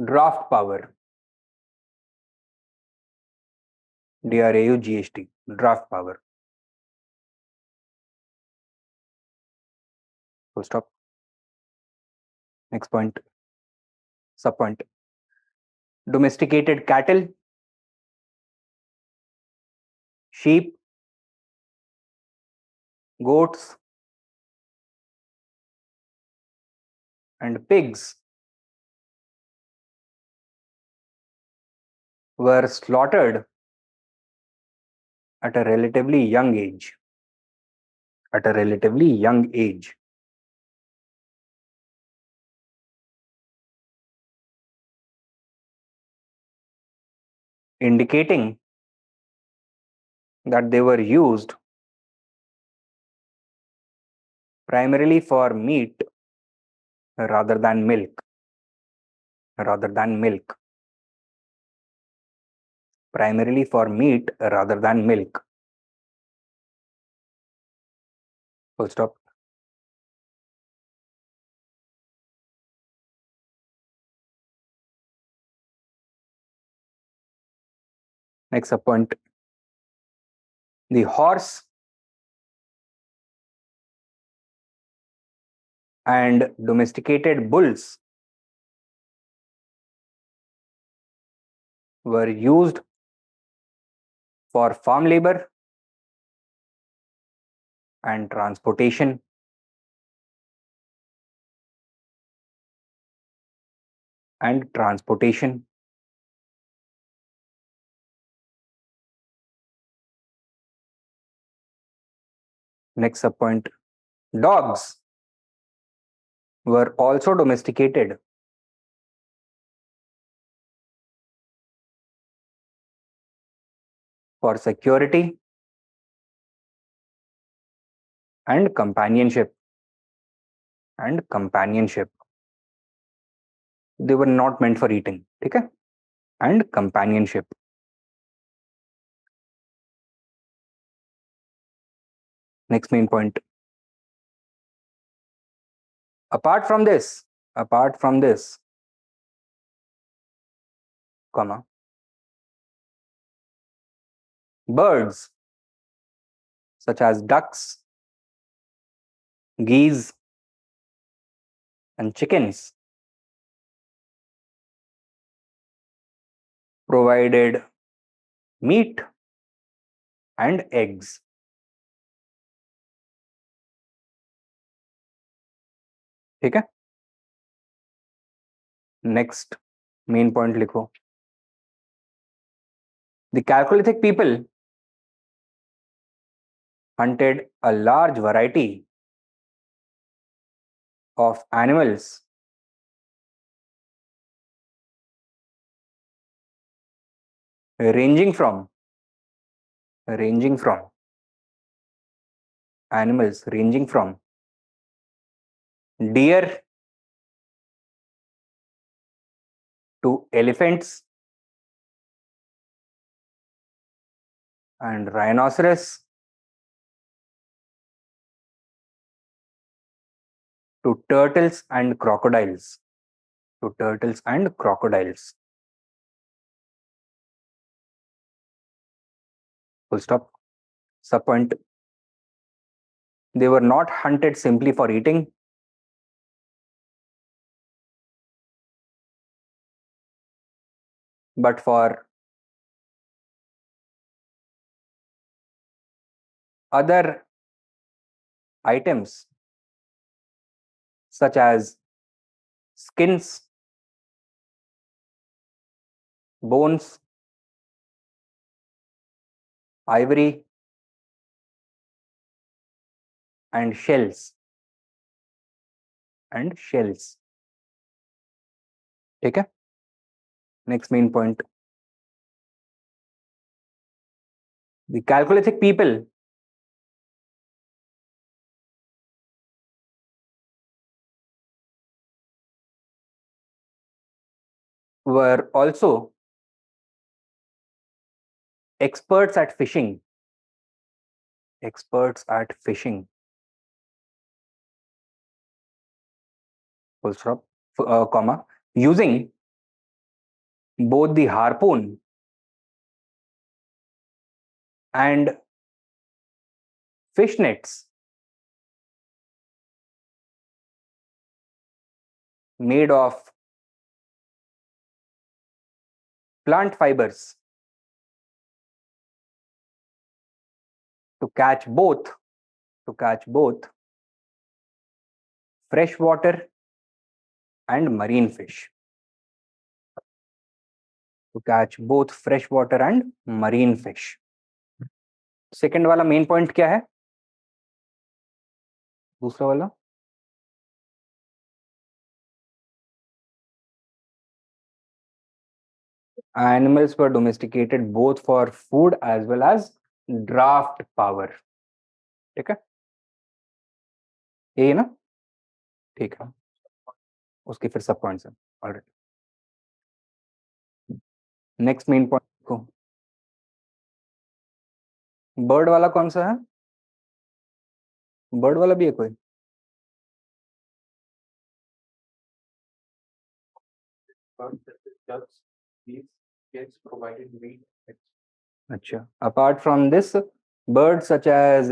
A: draft power. DRAUGHT, draft power. Full stop. Next point. Sub point. Domesticated cattle, sheep, goats, and pigs were slaughtered at a relatively young age. At a relatively young age. Indicating that they were used primarily for meat rather than milk. Rather than milk. Primarily for meat rather than milk. Full stop. Next point. The horse and domesticated bulls were used for farm labor and transportation. And transportation. Next point. Dogs were also domesticated for security and companionship. And companionship. They were not meant for eating. Okay? And companionship. Next main point. Apart from this, comma, birds such as ducks, geese, and chickens provided meat and eggs. ठीक है? Next main point लिखो. The Chalcolithic people hunted a large variety of animals ranging from animals ranging from deer to elephants and rhinoceros to turtles and crocodiles. To turtles and crocodiles. Full stop. Subpoint. They were not hunted simply for eating, but for other items such as skins, bones, ivory, and shells. ठीक है? Next main point. The Chalcolithic people were also experts at fishing. Full stop. Comma. Using both the harpoon and fish nets made of plant fibers to catch both fresh water and marine fish. To catch both fresh water and marine fish. Second वाला main point क्या है? दूसरा वाला animals were domesticated both for food as well as draft power. ठीक है, यही ना? ठीक है, उसके फिर सब पॉइंट्स हैं ऑलरेडी. नेक्स्ट मेन पॉइंट को बर्ड वाला कौन सा है? बर्ड वाला भी है कोई? अच्छा, apart from this, birds such as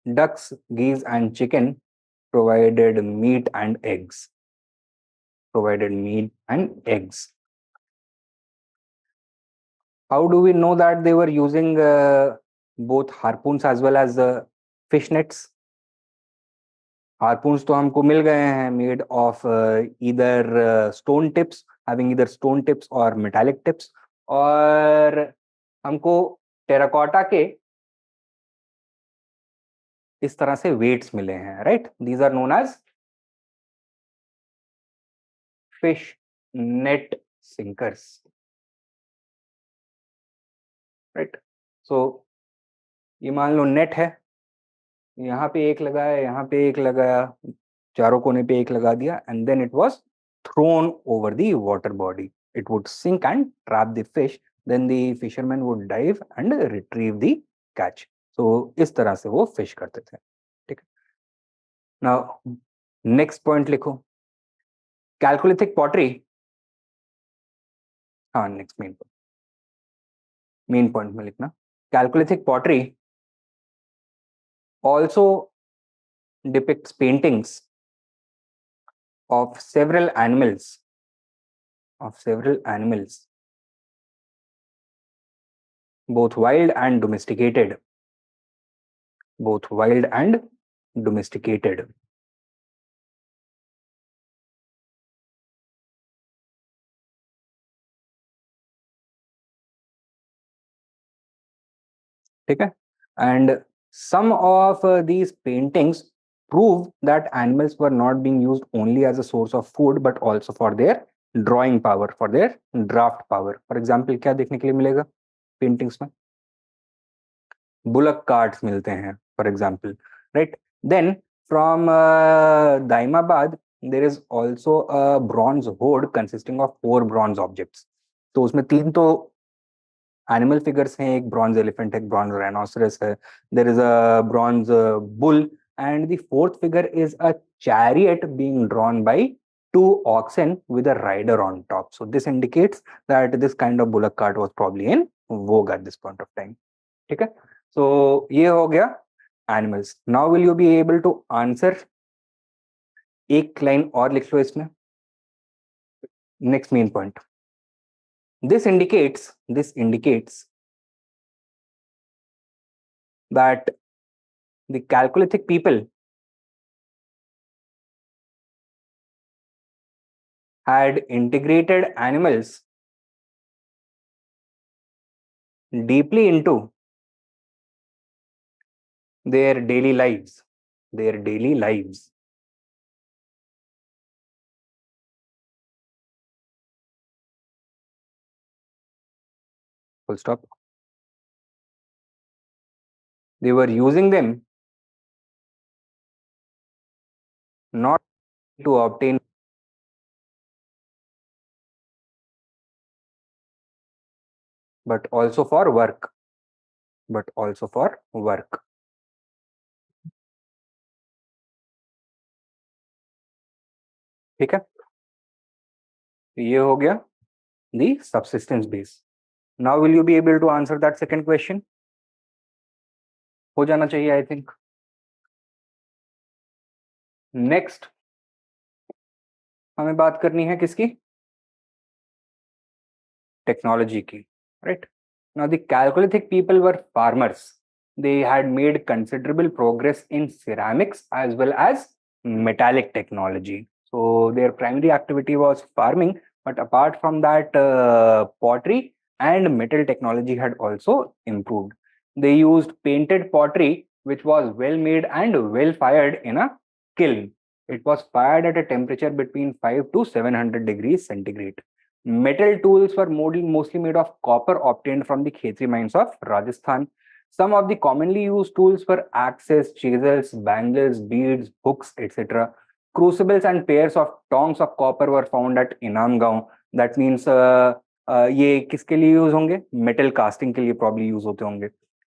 A: ducks, geese and chicken provided meat and eggs. How do we know that they were using both harpoons as well as fish nets? Harpoons तो हमको मिल गए हैं made of either stone tips, having either stone tips or metallic tips, और हमको terracotta के इस तरह से weights मिले हैं, right? These are known as fish net sinkers, right? So ये मान लो नेट है, यहाँ पे एक लगाया, यहाँ पे एक लगाया, चारों कोने पे एक लगा दिया, and then it was thrown over the water body. It would sink and trap the fish. Then the fishermen would dive and retrieve the catch. So इस तरह से वो fish करते थे. ठीक है. Now next point लिखो. Chalcolithic pottery. हाँ, next main point. Main point में लिखना. Chalcolithic pottery also depicts paintings of several animals, both wild and domesticated. ठीक है, and some of these paintings prove that animals were not being used only as a source of food but also for their drawing power, for their draft power. For example, क्या देखने के लिए मिलेगा paintings में? Bullock carts मिलते हैं, for example, right? Then from Daimabad there is also a bronze hoard consisting of 4 bronze objects. तो उसमें 3 तो एनिमल फिगर्स हैं, एक ब्रॉन्ज एलिफेंट है, एक ब्रॉन्ज राइनोसरस है, there is a bronze bull, and the 4th figure is a chariot being drawn by 2 oxen with a rider on top. So this indicates that this kind of bullock cart was probably in vogue at this point of time. ठीक है, so ये हो गया animals. Now will you be able to answer? एक line और लिख लो इसमें. Next main point. This indicates that the Chalcolithic people had integrated animals deeply into their daily lives. Full stop. They were using them not to obtain but also for work. ठीक है, ये हो गया the subsistence base. Now will you be able to answer that second question? हो जाना चाहिए, I think. Next, हमें बात करनी है किसकी? टेक्नोलॉजी की, right? Now the Chalcolithic people were farmers. They had made considerable progress in ceramics as well as metallic technology. So their primary activity was farming, but apart from that, pottery and metal technology had also improved. They used painted pottery, which was well made and well fired in a kiln. It was fired at a temperature between 5 to 700 degrees centigrade. Metal tools were mostly made of copper obtained from the Khetri mines of Rajasthan. Some of the commonly used tools were axes, chisels, bangles, beads, hooks, etc. Crucibles and pairs of tongs of copper were found at Inam Gaon. That means ये किसके लिए use होंगे? Metal casting के लिए probably use होते होंगे.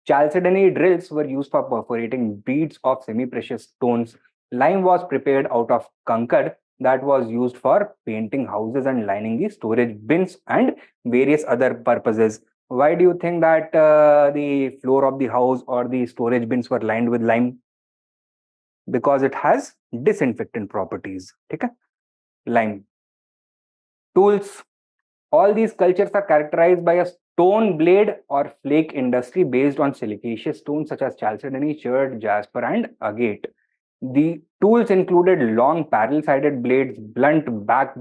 A: Chalcedony drills were used for perforating beads of semi-precious stones. Lime was prepared out of conker that was used for painting houses and lining the storage bins and various other purposes. Why do you think that the floor of the house or the storage bins were lined with lime? Because it has disinfectant properties. Okay? Lime. Tools. All these cultures are characterized by a stone blade or flake industry based on silicaceous stones such as chalcedony, chert, jasper, and agate. The tools included long parallel-sided blades, blunted back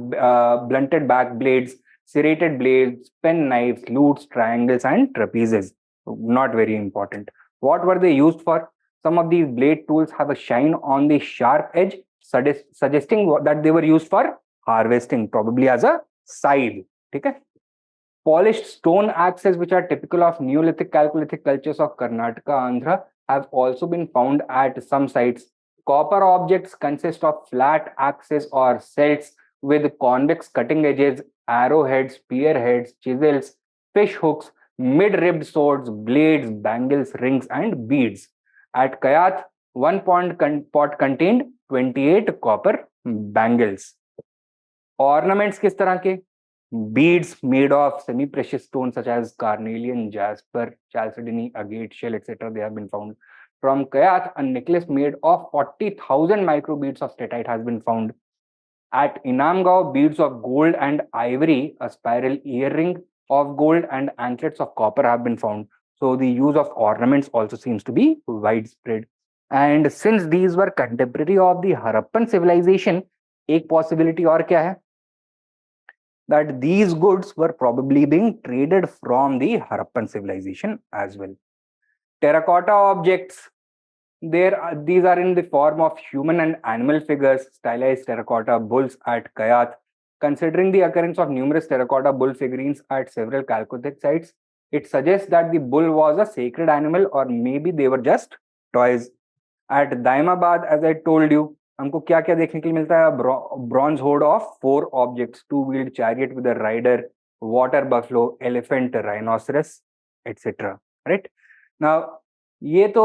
A: blades, serrated blades, pen knives, lutes, triangles, and trapezes. Not very important. What were they used for? Some of these blade tools have a shine on the sharp edge, suggesting that they were used for harvesting, probably as a scythe. Okay? Polished stone axes, which are typical of Neolithic Chalcolithic cultures of Karnataka, Andhra, have also been found at some sites. Copper objects consist of flat axes or celts with convex cutting edges, arrowheads, spearheads, chisels, fish hooks, mid-ribbed swords, blades, bangles, rings, and beads. At Kayat, one pot contained 28 copper bangles. Ornaments किस तरह के? Beads made of semi-precious stones such as carnelian, jasper, chalcedony, agate, shell, etc. They have been found. From Kayat, a necklace made of 40,000 microbeads of statite has been found. At Inamgao, beads of gold and ivory, a spiral earring of gold, and anklets of copper have been found. So the use of ornaments also seems to be widespread. And since these were contemporary of the Harappan civilization, एक possibility और क्या है? That these goods were probably being traded from the Harappan civilization as well. Terracotta objects, these are in the form of human and animal figures, stylized terracotta bulls at Kayat. Considering the occurrence of numerous terracotta bull figurines at several Chalcolithic sites, it suggests that the bull was a sacred animal or maybe they were just toys. At Daimabad, as I told you, हमको क्या क्या देखने के लिए मिलता है? Bronze होड of 4 objects, 2-wheeled chariot with a rider, water buffalo, elephant, rhinoceros, etc. Right? Now ये तो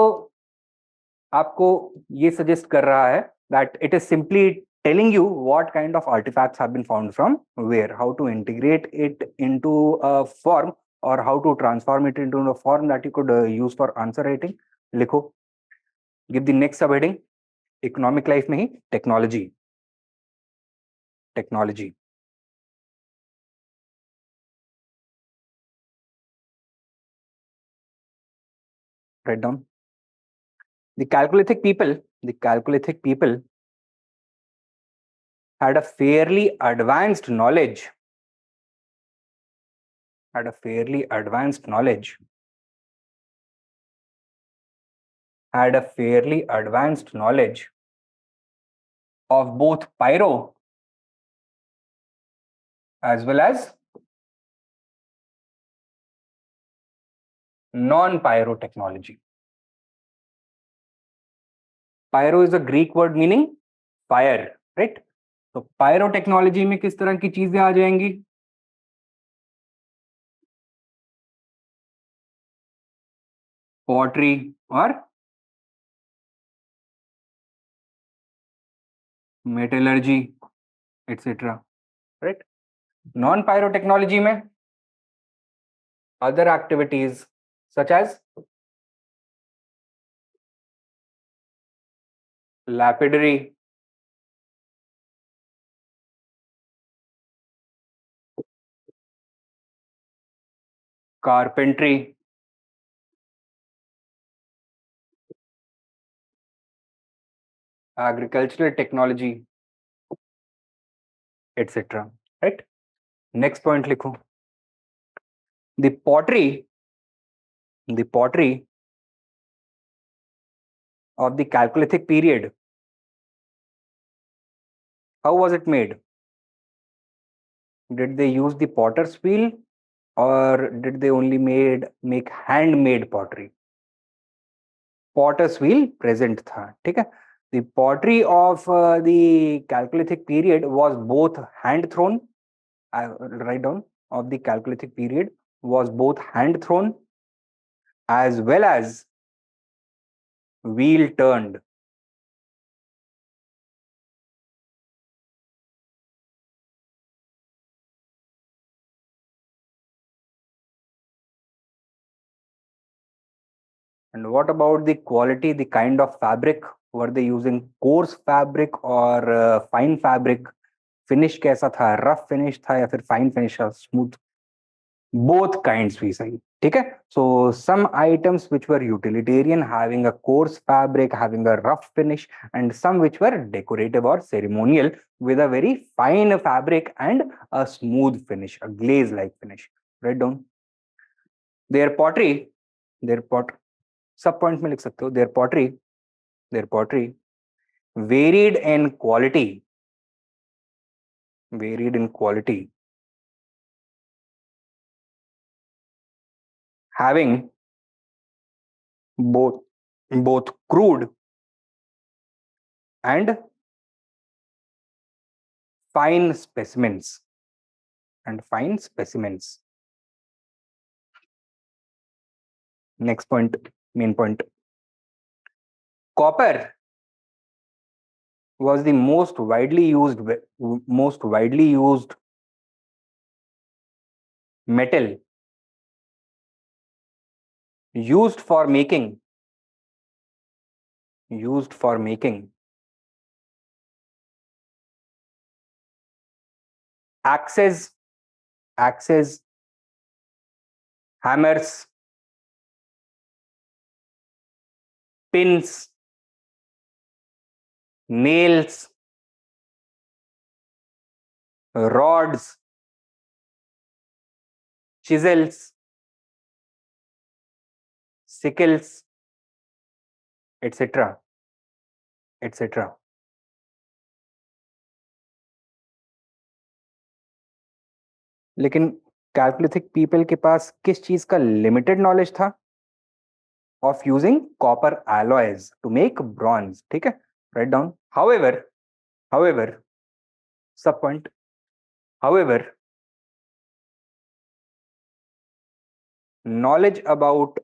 A: आपको ये सजेस्ट कर रहा है that it is simply telling you what kind of artifacts have been found from where, how to integrate it into a form or how to transform it into a form that you could use for answer writing. लिखो. Give the next subheading. Economic life में ही technology. Technology right down. The Chalcolithic people had a fairly advanced knowledge. Had a fairly advanced knowledge of both pyro as well as non-pyro technology. Pyro is a Greek word meaning fire, right? तो pyro technology में किस तरह की चीजें आ जाएंगी? Pottery और metallurgy, etc. Right? Non-pyro technology में other activities such as lapidary, carpentry, agricultural technology, etc. Right? Next point लिखो. The pottery of the Chalcolithic period. How was it made? Did they use the potter's wheel or did they only make handmade pottery? Potter's wheel present था, ठीक है. The pottery of the Chalcolithic period was both hand thrown. I write down, of the Chalcolithic period was both hand thrown as well as wheel turned. And what about the quality, the kind of fabric? Were they using coarse fabric or fine fabric? Finish कैसा था? Rough finish था या फिर fine finish था? Smooth? Both kinds भी सही, ठीक है. So some items which were utilitarian, having a coarse fabric, having a rough finish, and some which were decorative or ceremonial with a very fine fabric and a smooth finish, a glaze-like finish. Write down. Their pot सब point में लिख सकते हो. Their pottery varied in quality, having both crude and fine specimens. Next point, main point. Copper was the most widely used metal used for making axes, hammers, pins, nails, rods, chisels, sickles, etc. लेकिन कैल्कुलिथिक people के पास किस चीज का limited knowledge था? Of using copper alloys to make bronze, ठीक है. Write down. However, सब point. However, knowledge about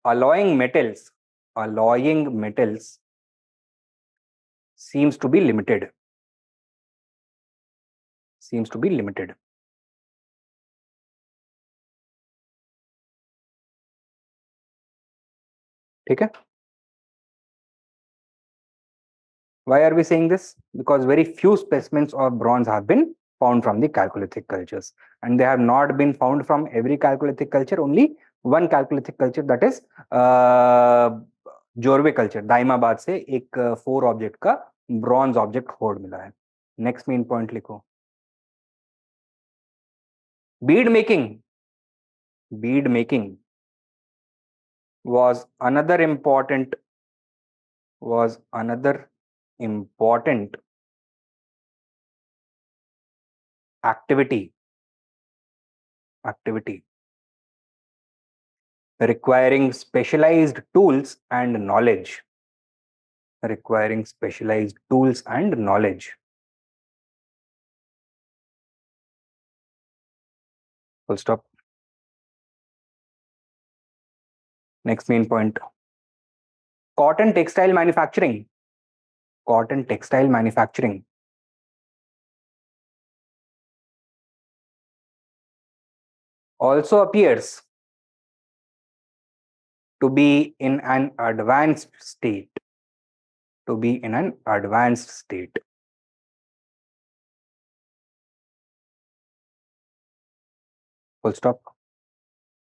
A: alloying metals seems to be limited. ठीक है. Why are we saying this? Because very few specimens of bronze have been found from the Chalcolithic cultures, and they have not been found from every Chalcolithic culture. Only one Chalcolithic culture, that is Jorwe culture, Daimabad से एक 4 object का bronze object horde मिला है. Next main point लिखो. Bead making was another important activity requiring specialized tools and knowledge. Full stop. Next main point. Cotton textile manufacturing also appears to be in an advanced state. Full stop.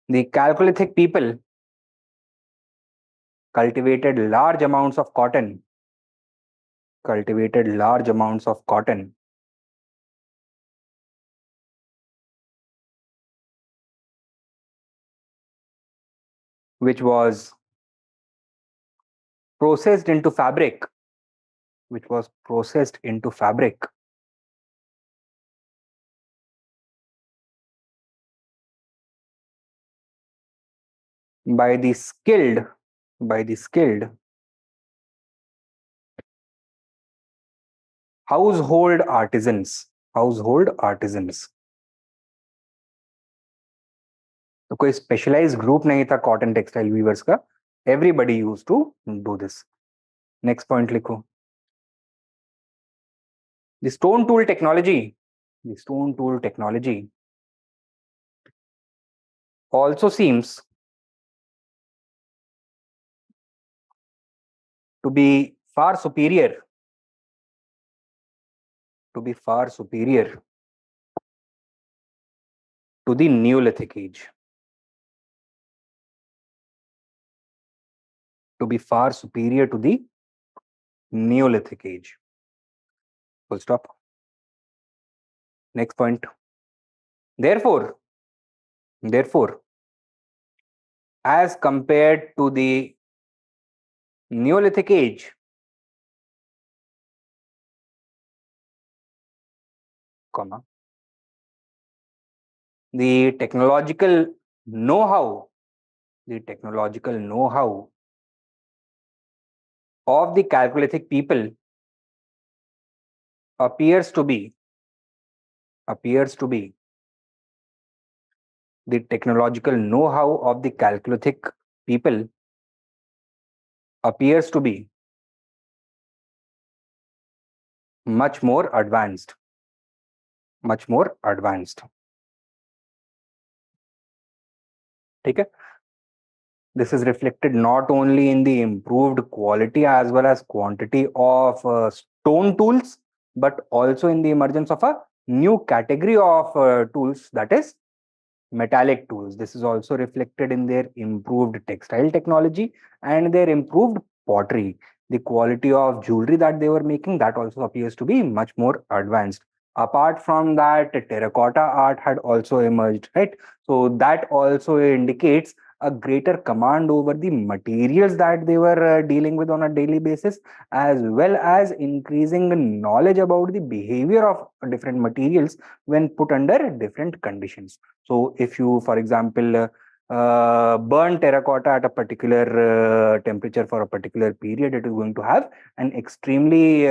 A: The Chalcolithic people cultivated large amounts of cotton. Cultivated large amounts of cotton. Which was processed into fabric. Which was processed into fabric. By the skilled household artisans. Household artisans. तो कोई specialised group नहीं था cotton textile weavers का. Everybody use to do this. Next point लिखो. The stone tool technology also seems to be far superior to the Neolithic age. To be far superior to the Neolithic age. Full stop. Next point. Therefore, as compared to the Neolithic age, the technological know-how of the Chalcolithic people appears to be the technological know-how of the Chalcolithic people appears to be much more advanced. ठीक है. This is reflected not only in the improved quality as well as quantity of stone tools, but also in the emergence of a new category of tools, that is metallic tools. This is also reflected in their improved textile technology and their improved pottery. The quality of jewelry that they were making, that also appears to be much more advanced. Apart from that, terracotta art had also emerged, right? So that also indicates a greater command over the materials that they were dealing with on a daily basis, as well as increasing knowledge about the behavior of different materials when put under different conditions. So if you, for example, burn terracotta at a particular temperature for a particular period, it is going to have an extremely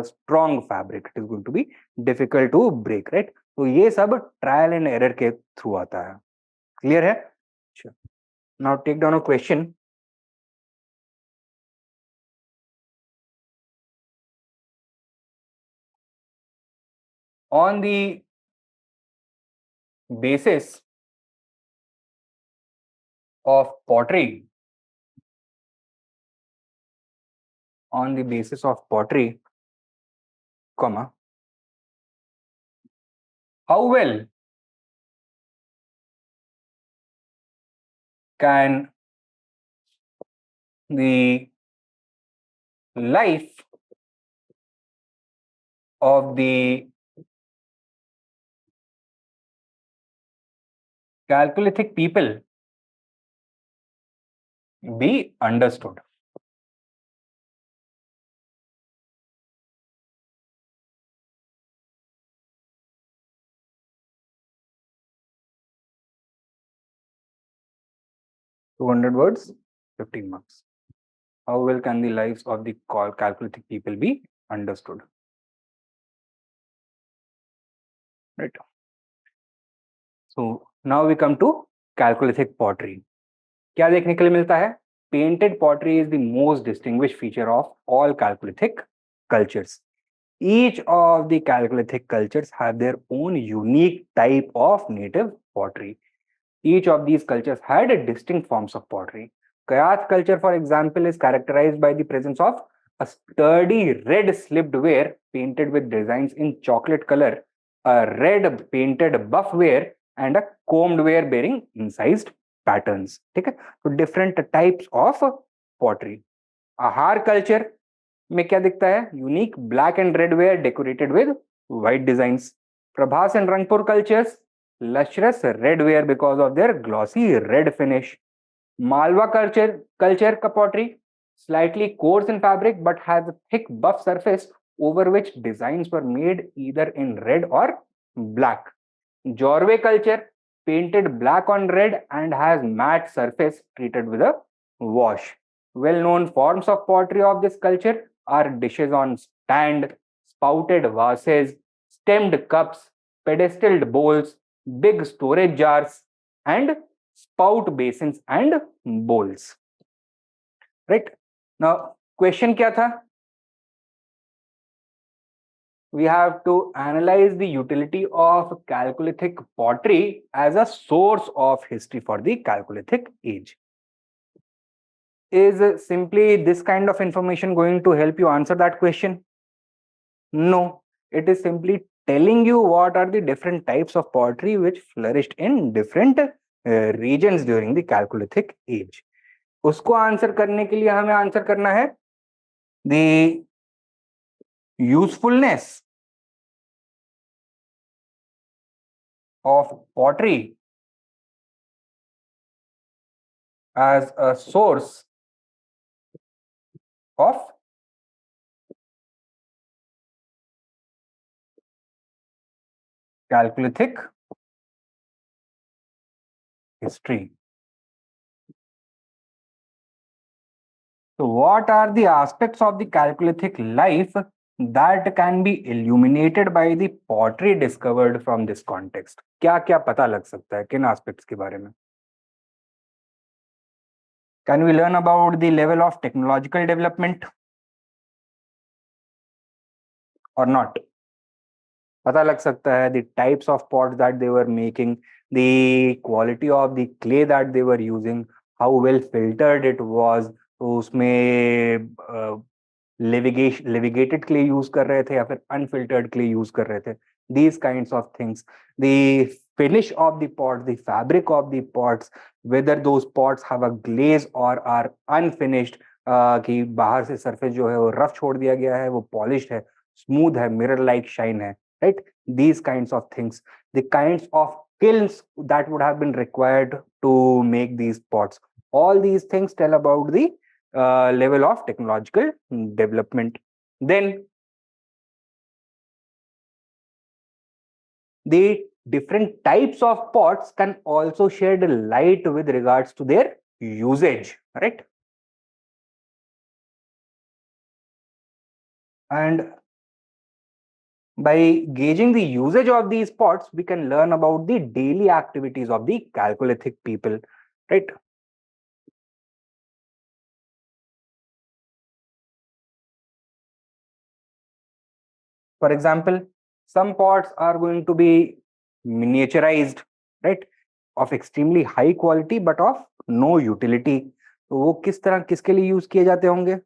A: strong fabric. It is going to be difficult to break, right? So ये सब trial and error के through आता है. Clear है? Sure. Now take down a question. On the basis of pottery, comma, how well can the life of the Chalcolithic people be understood? 200 words, 15 marks. How well can the lives of the Chalcolithic people be understood? Right. So now we come to Chalcolithic pottery. क्या देखने के लिए मिलता है? Painted pottery is the most distinguished feature of all Chalcolithic cultures. Each of the Chalcolithic cultures have their own unique type of native pottery. Each of these cultures had a distinct forms of pottery. Kayath culture, for example, is characterized by the presence of a sturdy red slipped ware painted with designs in chocolate color, a red painted buff ware, and a combed ware bearing incised patterns. ठीक है, तो different types of pottery. आहार culture में क्या दिखता है? Unique black and red ware decorated with white designs. Prabhas and Rangpur cultures, lustrous red wear because of their glossy red finish. Malwa culture का pottery slightly coarse in fabric but has a thick buff surface over which designs were made either in red or black. Jorwe culture painted black on red and has matte surface treated with a wash. Well-known forms of pottery of this culture are dishes on stand, spouted vases, stemmed cups, pedestaled bowls, big storage jars, and spout basins and bowls. Right? Now, question क्या था? We have to analyze the utility of Chalcolithic pottery as a source of history for the Chalcolithic age. Is simply this kind of information going to help you answer that question? No, it is simply telling you what are the different types of pottery which flourished in different regions during the Chalcolithic age. उसको answer करने के लिए हमें answer करना है the usefulness of pottery as a source of Chalcolithic history. So what are the aspects of the Chalcolithic life that can be illuminated by the pottery discovered from this context? क्या क्या पता लग सकता है किन aspects के बारे में? Can we learn about the level of technological development or not? पता लग सकता है the types of pots that they were making, the quality of the clay that they were using, how well filtered it was. तो उसमें लेविगेटेड clay use कर रहे थे या फिर अनफिल्टर्ड क्ले यूज कर रहे थे. These kinds of things, the finish of the pot, the fabric of the pots, whether those pots have a glaze or are unfinished, कि बाहर से सरफेस जो है वो रफ छोड़ दिया गया है, वो पॉलिश्ड है, स्मूथ है, मिरर लाइक शाइन है, right? These kinds of things, the kinds of kilns that would have been required to make these pots, all these things tell about the level of technological development. Then the different types of pots can also shed light with regards to their usage, right? And by gauging the usage of these pots, we can learn about the daily activities of the Chalcolithic people, right? For example, some pots are going to be miniaturized, right, of extremely high quality but of no utility. तो वो किस तरह किसके लिए use किए जाते होंगे?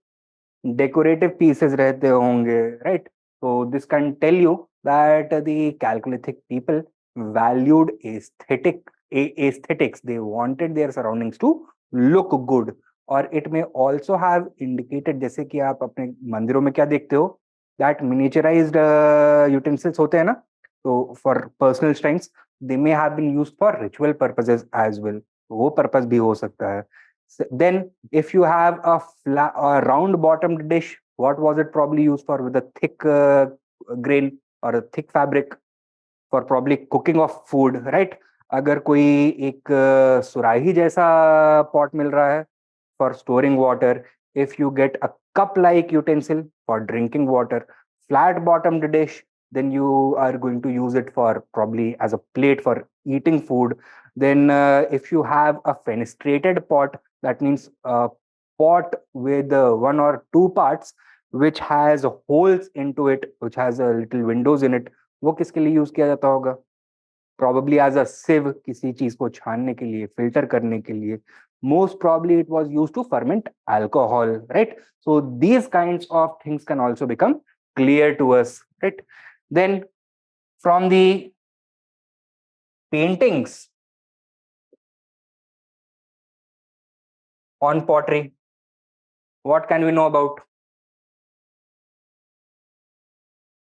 A: Decorative pieces रहते होंगे, right? So this can tell you that the Chalcolithic people valued aesthetics. They wanted their surroundings to look good. और it may also have indicated, जैसे कि आप अपने मंदिरों में क्या देखते हो, that miniaturized utensils होते हैं ना, तो for personal shrines they may have been used for ritual purposes as well. वो purpose भी हो सकता है. Then if you have a round bottomed dish, what was it probably used for? With a thick grain or a thick fabric for probably cooking of food, right? अगर कोई एक सुराही जैसा pot मिल रहा है for storing water, if you get a cup like utensil for drinking water, flat bottomed dish, then you are going to use it for probably as a plate for eating food. Then if you have a fenestrated pot, that means a pot with one or two parts which has holes into it, which has a little windows in it, वो किसके लिए use किया जाता होगा? Probably as a sieve, किसी चीज को छानने के लिए, filter करने के लिए. Most probably it was used to ferment alcohol, right? So these kinds of things can also become clear to us, right? Then from the paintings on pottery. What can we know about?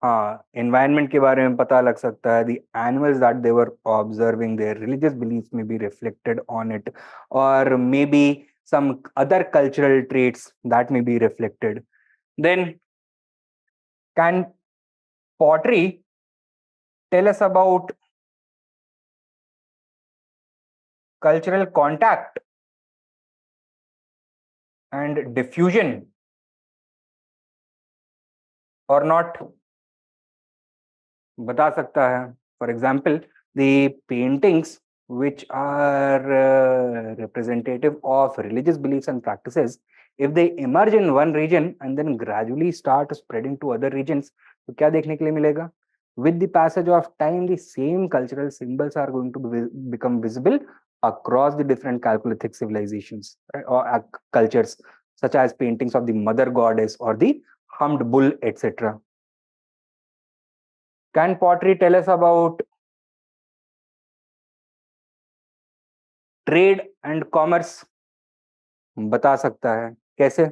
A: हाँ, environment के बारे में पता लग सकता है. The animals that they were observing, their religious beliefs may be reflected on it, or maybe some other cultural traits that may be reflected. Then, can pottery tell us about cultural contact and diffusion or not? बता सकता है. For example, the paintings which are representative of religious beliefs and practices, if they emerge in one region and then gradually start spreading to other regions, तो क्या देखने के लिए मिलेगा? With the passage of time, the same cultural symbols are going to become visible across the different Chalcolithic civilizations or cultures, such as paintings of the mother goddess or the humped bull, etc. Can pottery tell us about trade and commerce? बता सकता है. कैसे?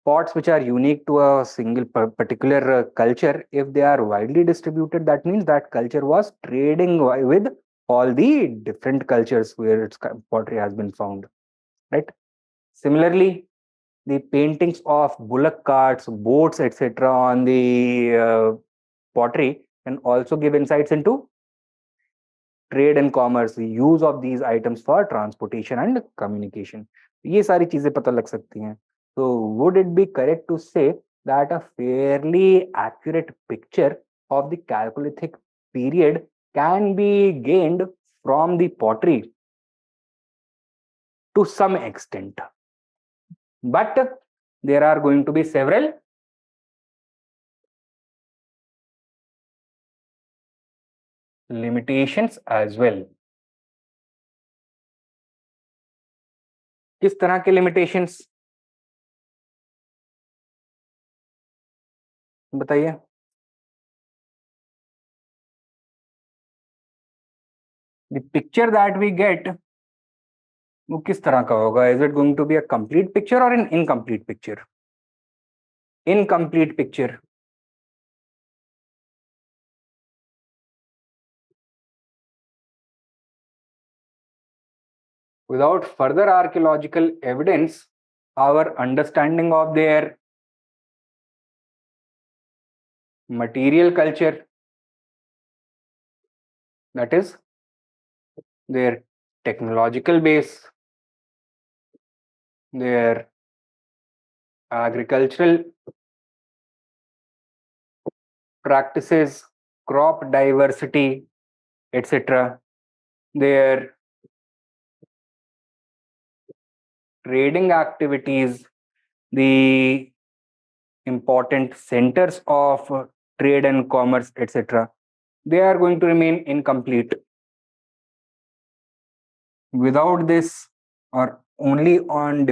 A: Pots which are unique to a single particular culture, if they are widely distributed, that means that culture was trading with all the different cultures where its pottery has been found, right? Similarly, the paintings of bullock carts, boats, etc. on the pottery can also give insights into trade and commerce, use of these items for transportation and communication. ये सारी चीजें पता लग सकती हैं. तो would it be correct to say that a fairly accurate picture of the chalcolithic period can be gained from the pottery to some extent, but there are going to be several limitations as well. किस तरह के limitations बताइए. The picture that we get, वो किस तरह का होगा? Is it going to be a complete picture or an incomplete picture? Incomplete picture. Without further archaeological evidence, our understanding of their material culture, that is, their technological base, their agricultural practices, crop diversity, etc., their trading activities, the important centers of trade and commerce, etc., they are going to remain incomplete. Without this, or only by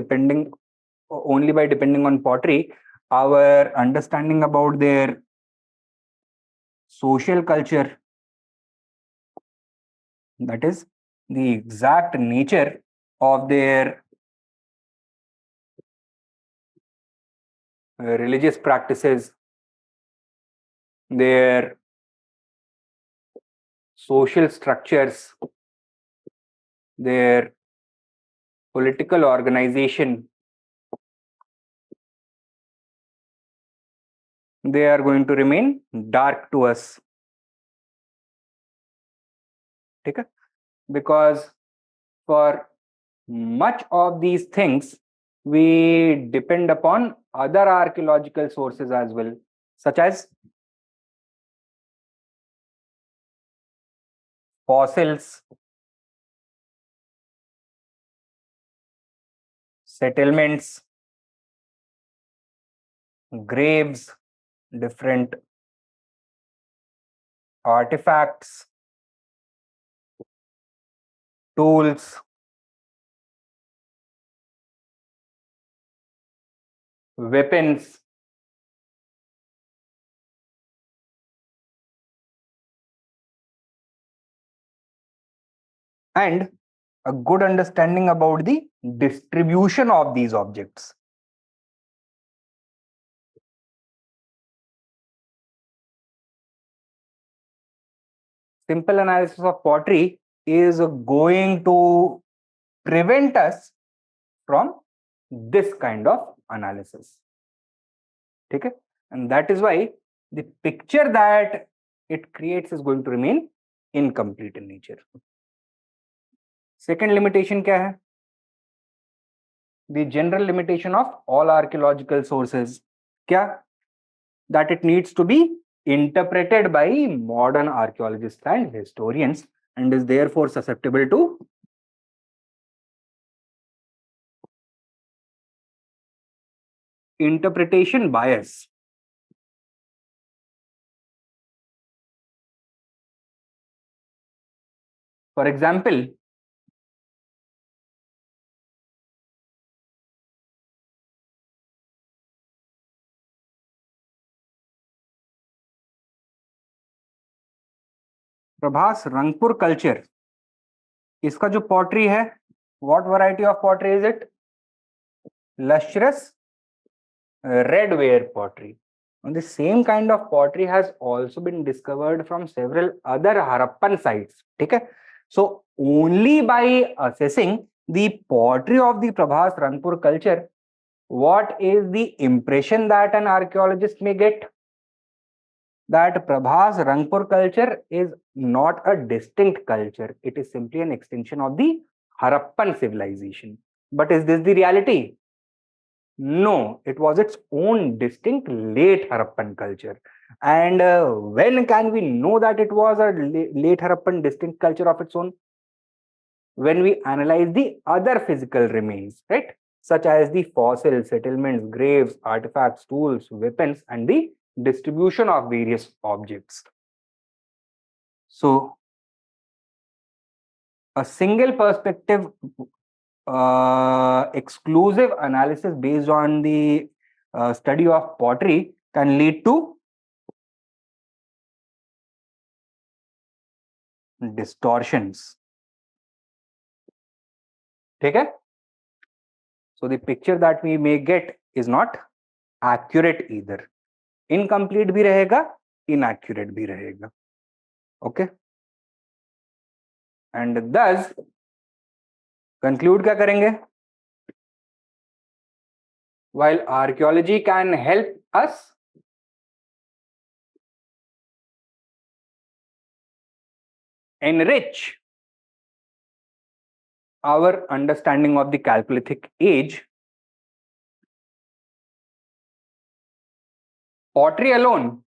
A: depending on pottery, our understanding about their social culture, that is, the exact nature of their religious practices, their social structures, their political organization, they are going to remain dark to us. Okay? Because for much of these things, we depend upon other archaeological sources as well, such as fossils, settlements, graves, different artifacts, tools, weapons, and a good understanding about the distribution of these objects. Simple analysis of pottery is going to prevent us from this kind of analysis. Okay? And that is why the picture that it creates is going to remain incomplete in nature. Second limitation क्या है? The general limitation of all archaeological sources. क्या? That it needs to be interpreted by modern archaeologists and historians and is therefore susceptible to interpretation bias. For example, Prabhas Rangpur culture, इसका जो pottery है, what variety of pottery is it? Lustrous redware pottery. And the same kind of pottery has also been discovered from several other Harappan sites. Okay? So only by assessing the pottery of the Prabhas Rangpur culture, what is the impression that an archaeologist may get? That Prabhas Rangpur culture is not a distinct culture. It is simply an extension of the Harappan civilization. But is this the reality? No, it was its own distinct late Harappan culture. And when can we know that it was a late Harappan distinct culture of its own? When we analyze the other physical remains, right? Such as the fossils, settlements, graves, artifacts, tools, weapons, and the distribution of various objects. So, a single perspective exclusive analysis based on the study of pottery can lead to distortions. Okay? So the picture that we may get is not accurate either. Incomplete भी रहेगा, inaccurate भी रहेगा. Okay? And thus, conclude क्या करेंगे? While archaeology can help us enrich our understanding of the Chalcolithic age, pottery alone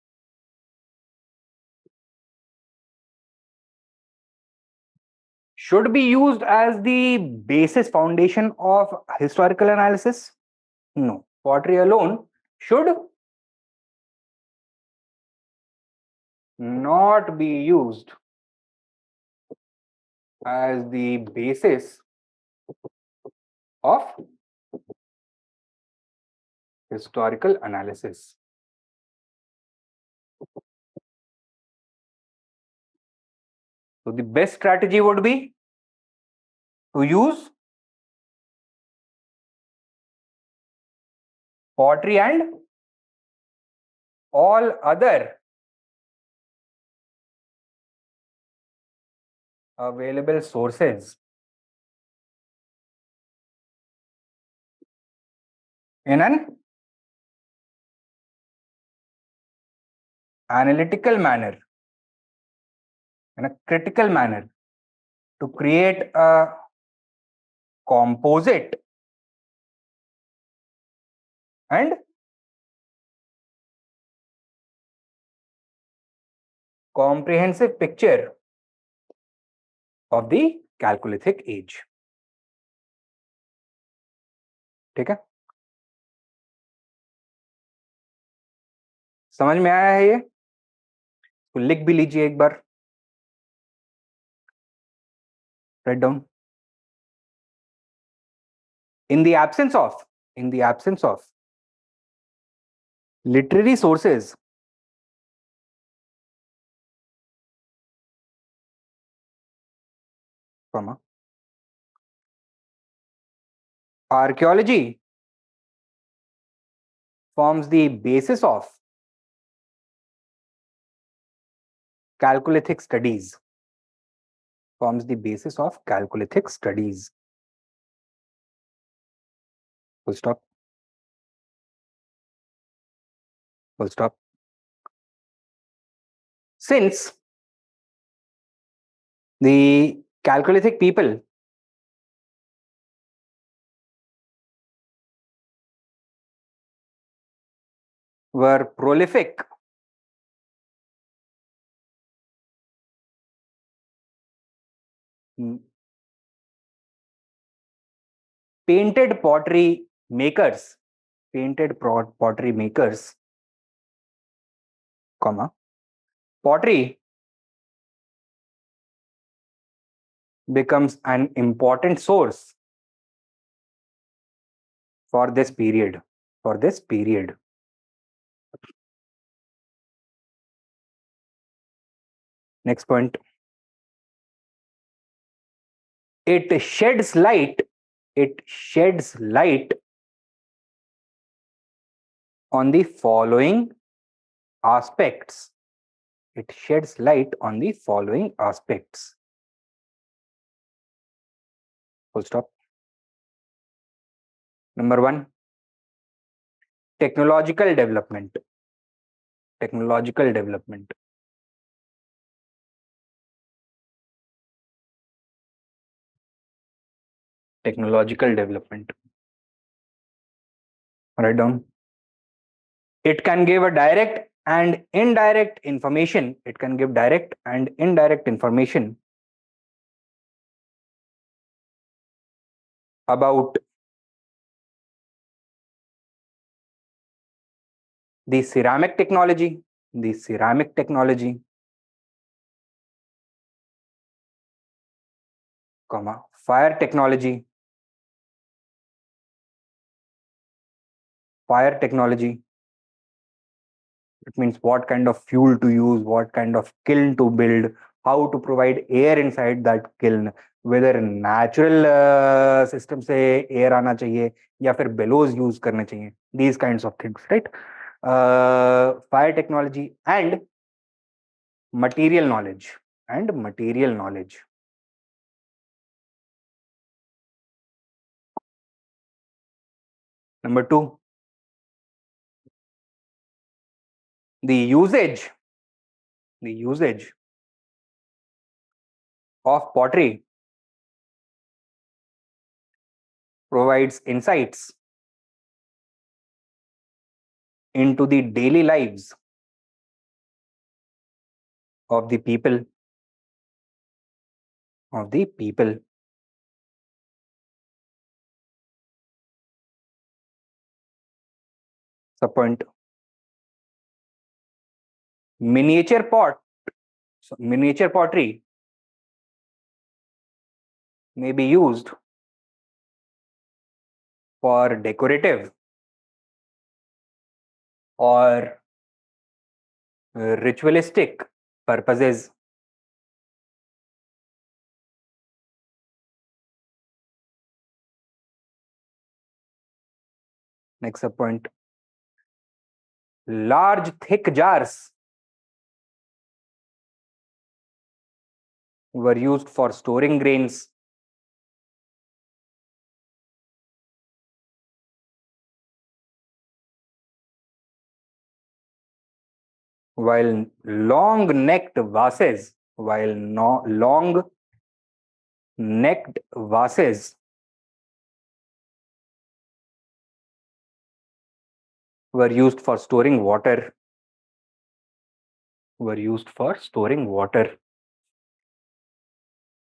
A: should be used as the basis foundation of historical analysis? No. Pottery alone should not be used as the basis of historical analysis. So the best strategy would be to use pottery and all other available sources in an analytical manner, in a critical manner, to create a composite and comprehensive picture of the Chalcolithic age. ठीक है? समझ में आया है ये? तो लिख भी लीजिए एक बार. Write down. In the absence of literary sources, comma. Archaeology forms the basis of Chalcolithic studies. Forms the basis of Chalcolithic studies. Full stop. Full stop. Since the Chalcolithic people were prolific painted pottery makers, pottery makers, comma, pottery becomes an important source for this period. For this period. Next point. It sheds light on the following aspects. It sheds light on the following aspects. Full stop. Number 1, technological development. Technological development. Technological development. Write down. It can give a direct and indirect information. It can give direct and indirect information about the ceramic technology, comma, fire technology, It means what kind of fuel to use, what kind of kiln to build, how to provide air inside that kiln, whether natural system से air आना चाहिए या फिर bellows use करने चाहिए. These kinds of things, right? Fire technology and material knowledge. Number 2, the usage of pottery provides insights into the daily lives of the people. Subpoint. Miniature pottery may be used for decorative or ritualistic purposes. Next subpoint. Large thick jars were used for storing grains, while long-necked vases were used for storing water.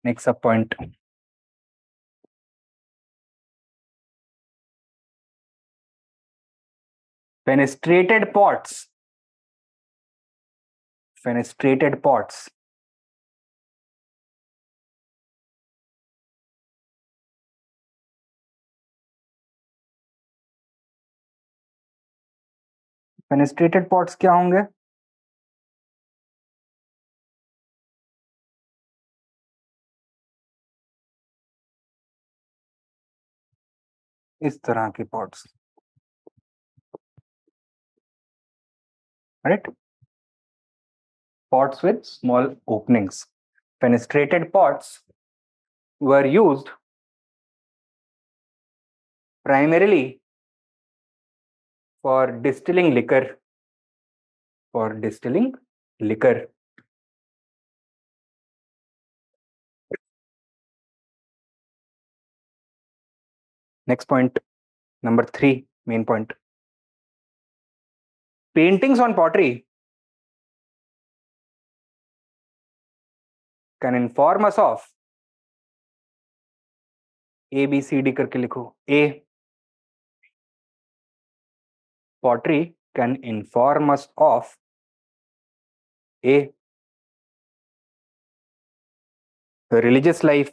A: Next subpoint. Fenestrated pots. Fenestrated pots क्या होंगे? इस तरह के pots, right? Pots with small openings. Fenestrated pots were used primarily for distilling liquor. For distilling liquor. Next point, number 3, main point. Paintings on pottery can inform us of A, B, C, D करके लिखो. A, pottery can inform us of A, religious life.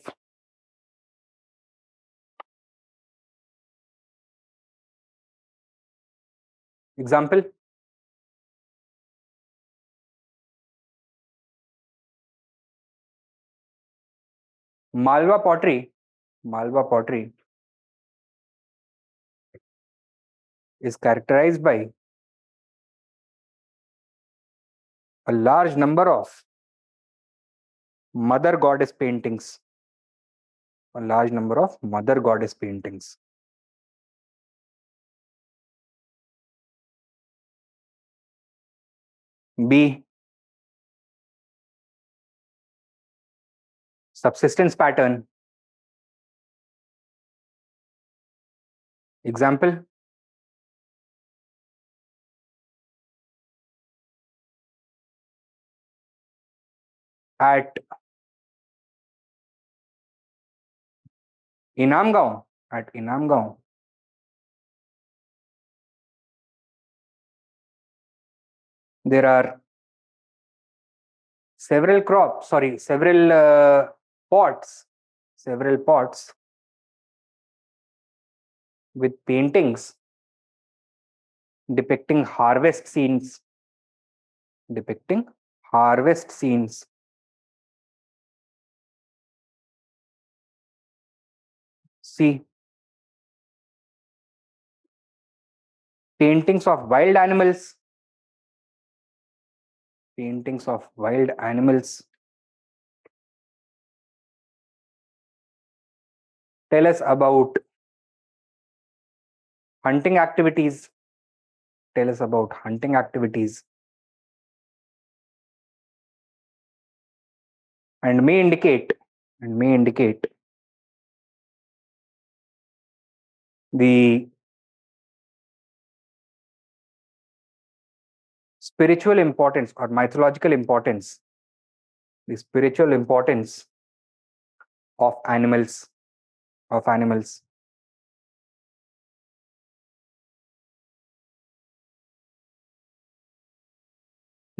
A: Example, Malwa pottery is characterized by a large number of mother goddess paintings. A large number of mother goddess paintings. B, subsistence pattern. Example, at Inamgaon, there are several pots with paintings depicting harvest scenes. C, paintings of wild animals. Tell us about hunting activities. And may indicate the spiritual importance or mythological importance, of animals.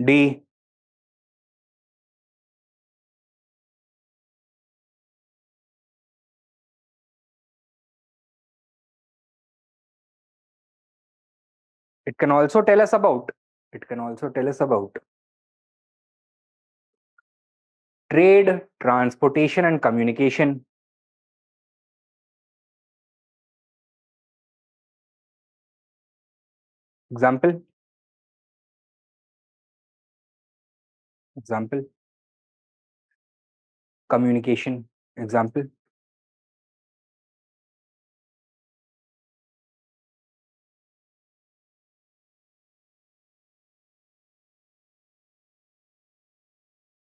A: D, it can also tell us about trade, transportation, and communication. Example, communication. Example,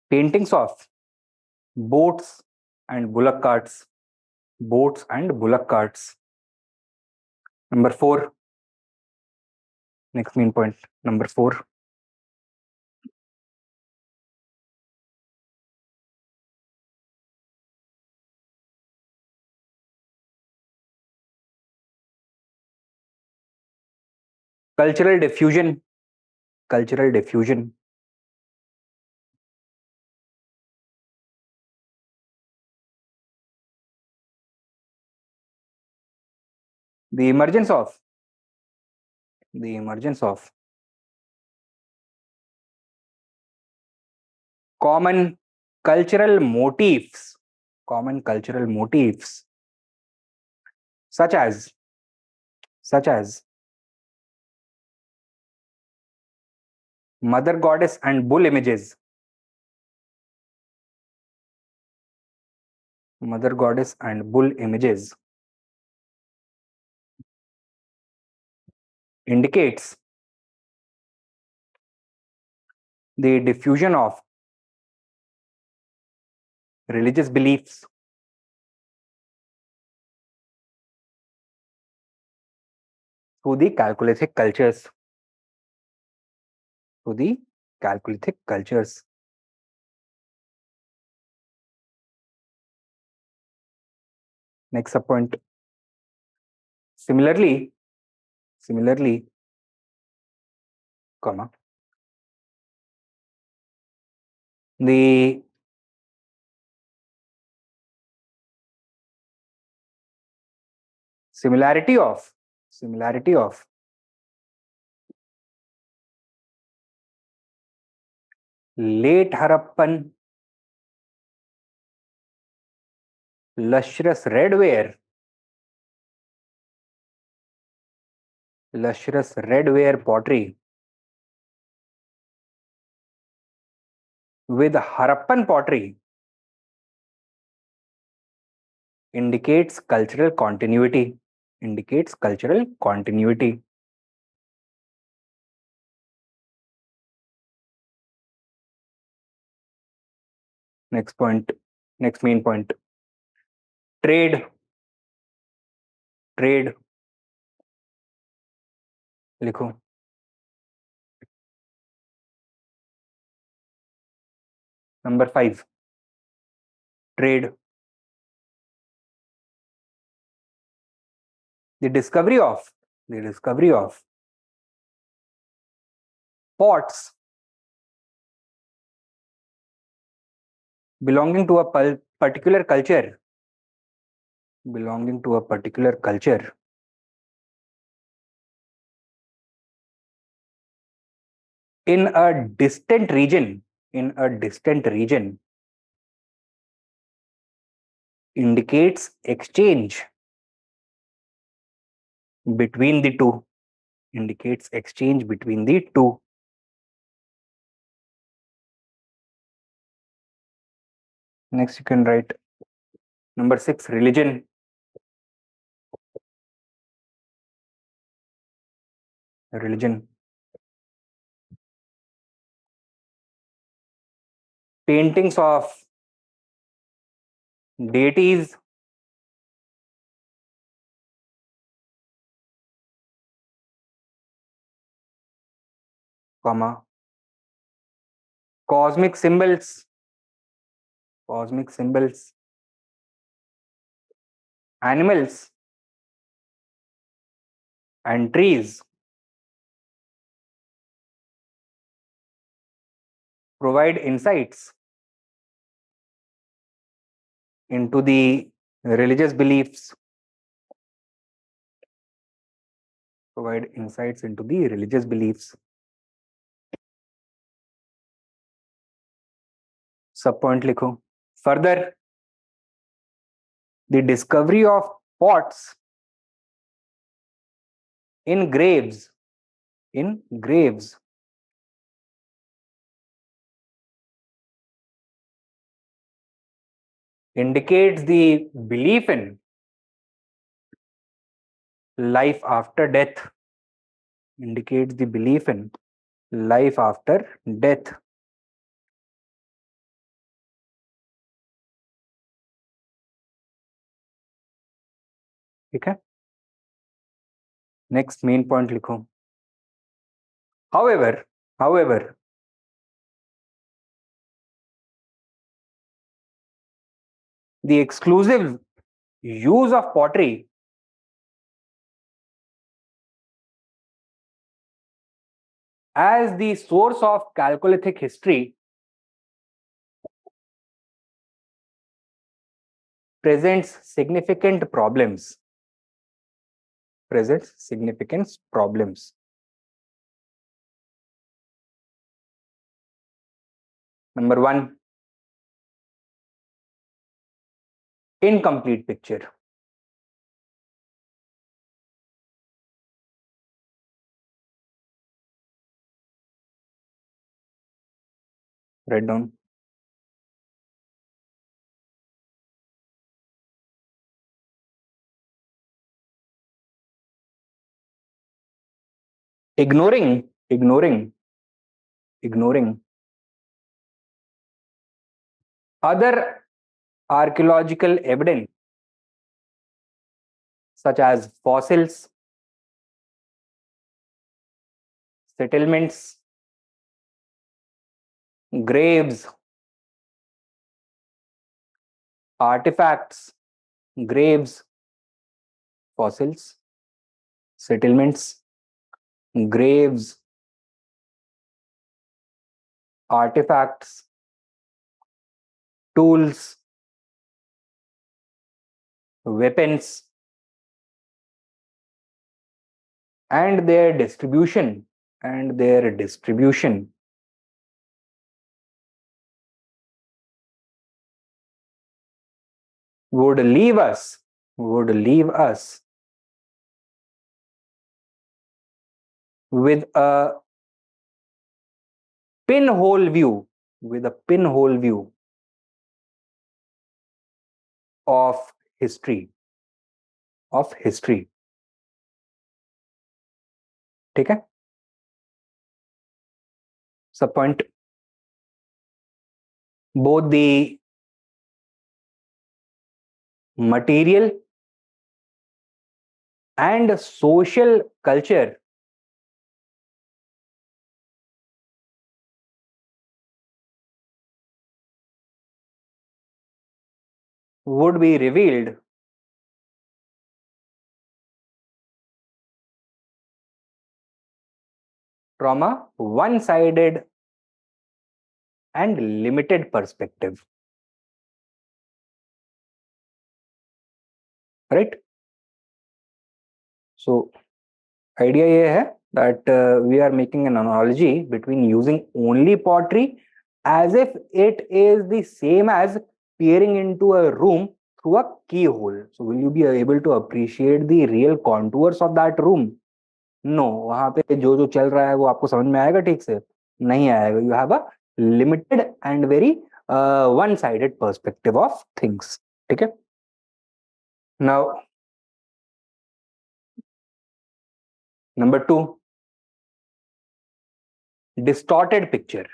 A: paintings of boats and bullock carts. Number 4, next main point, number 4. Cultural diffusion. The emergence of common cultural motifs such as such as mother goddess and bull images. Mother goddess and bull images indicates the diffusion of religious beliefs through the Chalcolithic cultures. Through the Chalcolithic cultures. Next subpoint. Similarly, comma, the similarity of late Harappan lustrous redware pottery with Harappan pottery indicates cultural continuity. Next point, next main point. Trade लिखो. Number 5. Trade. The discovery of pots belonging to a particular culture in a distant region indicates exchange between the two. Next, you can write number 6, religion. Paintings of deities, comma, cosmic symbols, animals and trees provide insights into the religious beliefs. Subpoint लिखो. Further, the discovery of pots in graves indicates the belief in life after death. ठीक है. Next main point लिखो. However, the exclusive use of pottery as the source of Chalcolithic history presents significant problems. Number 1, incomplete picture. Write down. Ignoring other archaeological evidence such as fossils, settlements, graves, artifacts, graves, fossils, settlements, graves, artifacts, tools, weapons, and their distribution would leave us with a pinhole view of history. ठीक है? Sub point, both the material and social culture would be revealed from a one-sided and limited perspective. Right? So, idea ये है that we are making an analogy between using only pottery as if it is the same as peering into a room through a keyhole. So, will you be able to appreciate the real contours of that room? No. वहां पे जो जो चल रहा है वो आपको समझ में आएगा ठीक से? नहीं आएगा. You have a limited and very one-sided perspective of things. ठीक है? Now, number 2, distorted picture.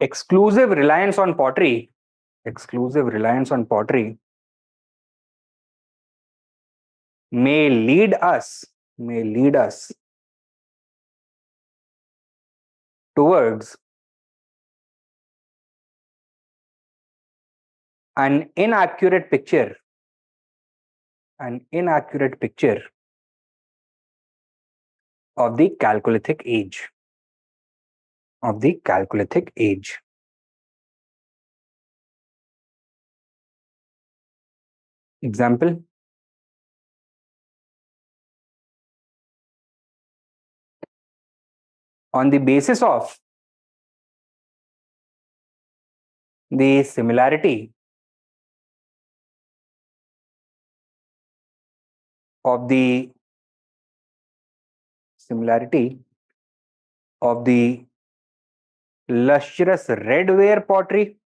A: Exclusive reliance on pottery may lead us towards an inaccurate picture of the Chalcolithic age. Example: on the basis of the similarity of the lustrous redware pottery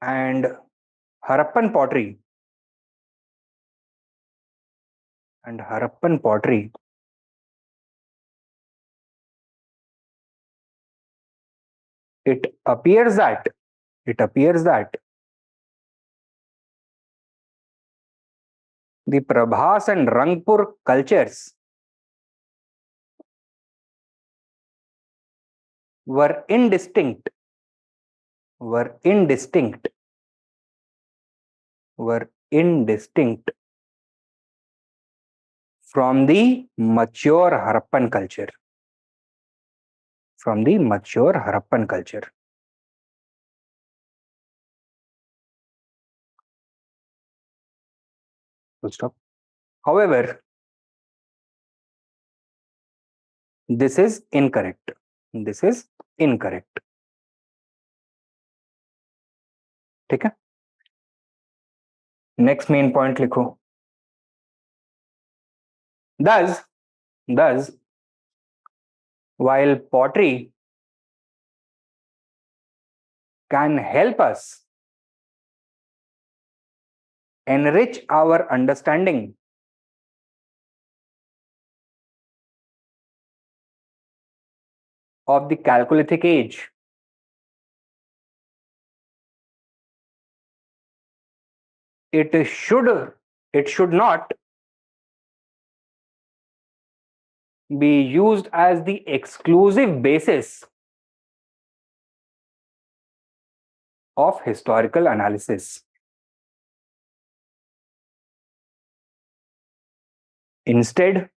A: and Harappan pottery, it appears that the Prabhas and Rangpur cultures were indistinct from the mature Harappan culture. Full stop. However, this is incorrect. ठीक है? Next main point लिखो. Thus, while pottery can help us enrich our understanding of the Chalcolithic age, it should not be used as the exclusive basis of historical analysis. Instead,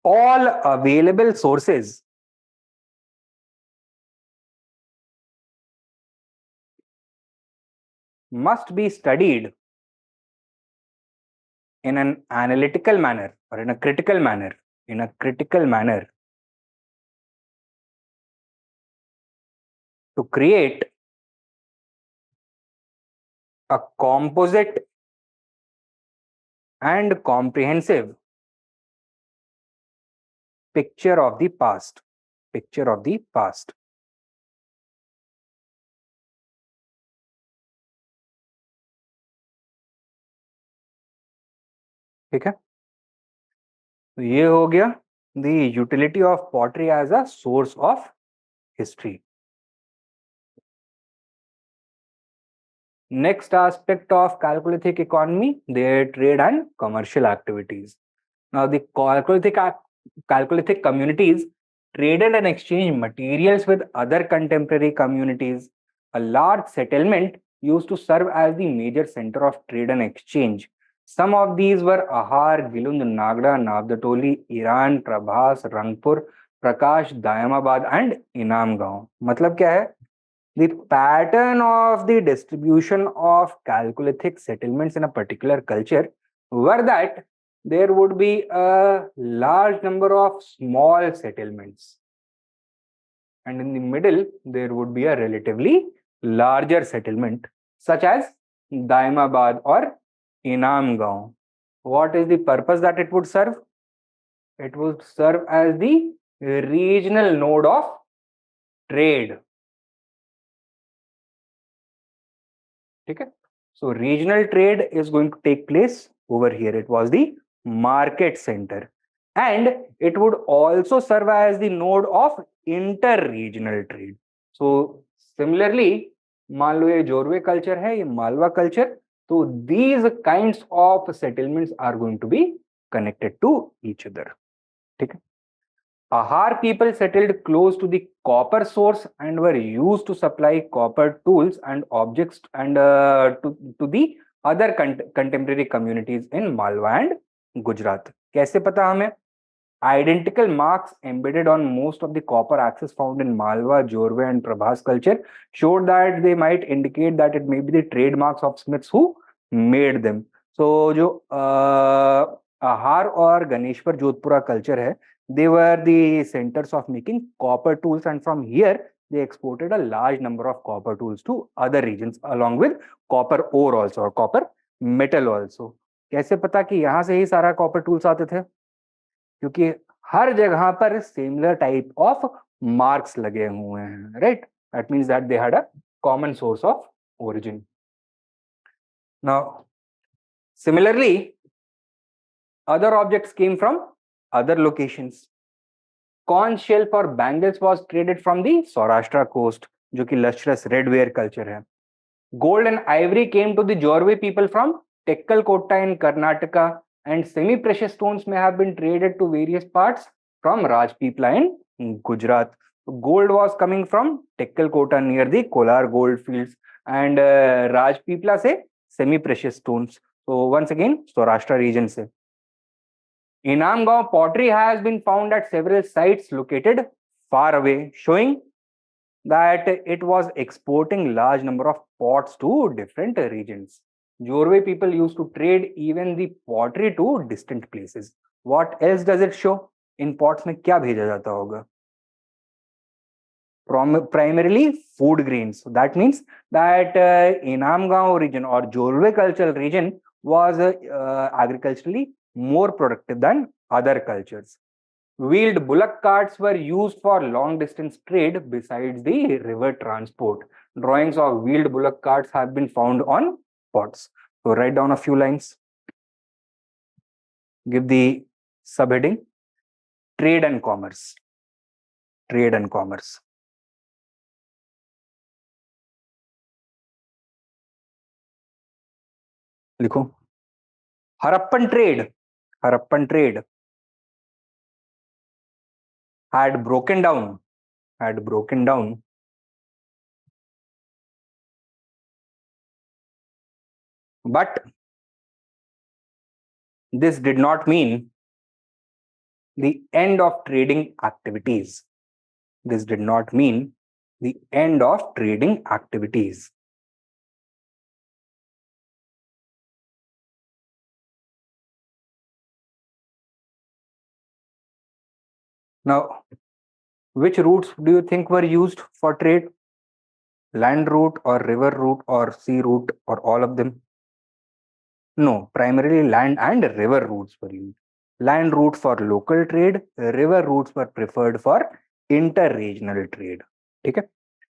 A: all available sources must be studied in an analytical manner or in a critical manner, to create a composite and comprehensive picture of the past. ठीक है, तो ये हो गया the utility of pottery as a source of history. Next aspect of Chalcolithic economy, their trade and commercial activities. Now, the Chalcolithic communities traded and exchanged materials with other contemporary communities. A large settlement used to serve as the major center of trade and exchange. Some of these were Ahar, Gilund, Nagda, Navdatoli, Iran, Prabhas, Rangpur, Prakash, Dayamabad and Inamgaon. मतलब क्या है? The pattern of the distribution of Chalcolithic settlements in a particular culture were that there would be a large number of small settlements, and in the middle there would be a relatively larger settlement such as Daimabad or Inamgaon. What is the purpose that it would serve? It would serve as the regional node of trade. Okay, so regional trade is going to take place over here. It was the market center, and it would also serve as the node of inter-regional trade. So similarly, मान लो ये Jorwe culture है, ये Malwa culture, तो these kinds of settlements are going to be connected to each other. ठीक है. Ahar people settled close to the copper source and were used to supply copper tools and objects and to the other contemporary communities in Malwa and Gujarat. कैसे पता हमें? Identical marks embedded on most of the copper axes found in Malwa, Jorwe and Prabhas culture showed that they might indicate that it may be the trademarks of smiths who made them. So जो Ahar और Ganeshpur Jodhpura culture है, they were the centers of making copper tools, and from here they exported a large number of copper tools to other regions along with copper ore also or copper metal also. कैसे पता कि यहाँ से ही सारा copper tools आते थे? क्योंकि हर जगह पर सिमिलर टाइप ऑफ मार्क्स लगे हुए हैं, right? That means that they had a common source of origin. Now, similarly, other objects came from other locations. Conch shell for bangles was traded from the Saurashtra coast, जो कि lustrous redware culture है. Gold and ivory came to the Jorwe people from Tekkalkotta in Karnataka, and semi-precious stones may have been traded to various parts from Rajpipla in Gujarat. Gold was coming from Tekkalkotta near the Kolar gold fields, and Rajpipla से semi-precious stones. So once again, Saurashtra region से. Inamgaon pottery has been found at several sites located far away, showing that it was exporting large number of pots to different regions. Jorwe people used to trade even the pottery to distant places. What else does it show? In pots में क्या भेजा जाता होगा? Primarily food grains. So that means that Inamgaon region or Jorwe cultural region was agriculturally more productive than other cultures. Wheeled bullock carts were used for long distance trade besides the river transport. Drawings of wheeled bullock carts have been found on pots. So write down a few lines. Give the subheading trade and commerce. Trade and commerce. लिखो Harappan trade had broken down, but this did not mean the end of trading activities. This did not mean the end of trading activities. Now, which routes do you think were used for trade? Land route or river route or sea route or all of them? No, primarily land and river routes were used. Land route for local trade, river routes were preferred for inter-regional trade. Okay.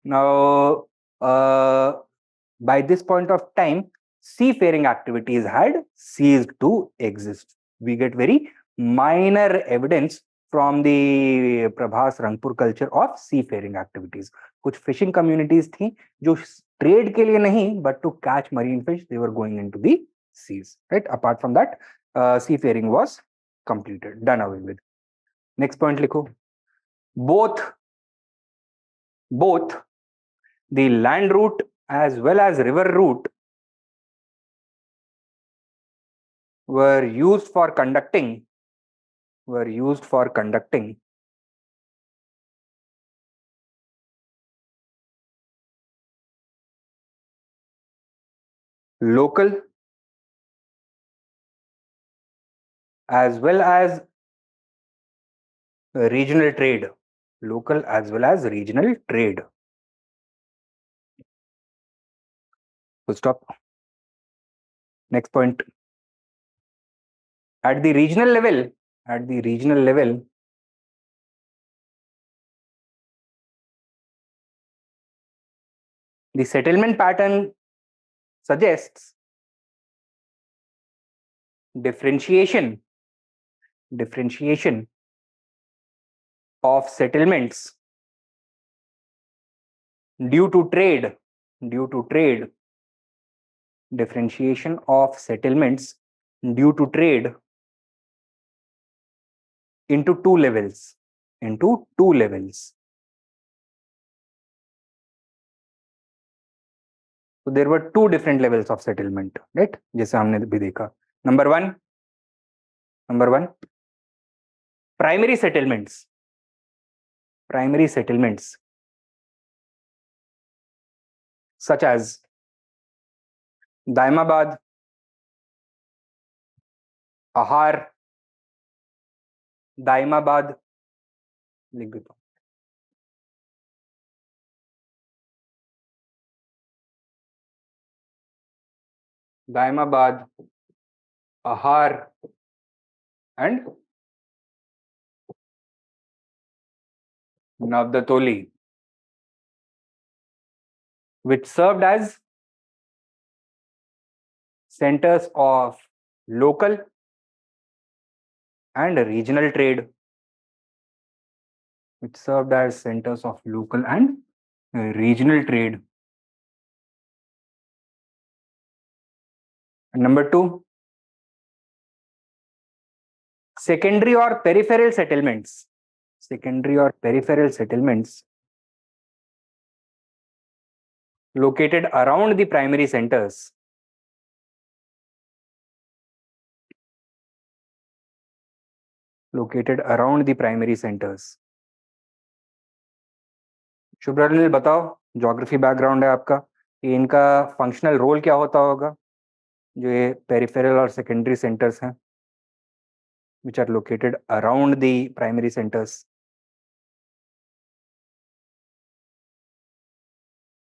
A: Now, by this point of time, seafaring activities had ceased to exist. We get very minor evidence from the Prabhas Rangpur culture of seafaring activities. कुछ fishing communities थी जो trade के लिए नहीं, but to catch marine fish, they were going into the seas. Right. Apart from that, seafaring was completed, done away with. Next point लिखो. Both the land route as well as river route were used for conducting local as well as regional trade. Local as well as regional trade. Full stop. Next point. At the regional level, the settlement pattern suggests differentiation of settlements due to trade, differentiation of settlements due to trade into two levels. So there were two different levels of settlement, right? जैसे हमने भी देखा. Number one, primary settlements such as Daimabad, Ahar, Daimabad, लिख देता हूं. Daimabad, Ahar, and Navdatoli, which served as centers of local and regional trade. And number two, secondary or peripheral settlements located around the primary centers. शुभ्रनिल बताओ, geography background है आपका, ये इनका functional role क्या होता होगा, जो ये पेरिफेरल और सेकेंडरी सेंटर्स हैं? which are located around the primary centers.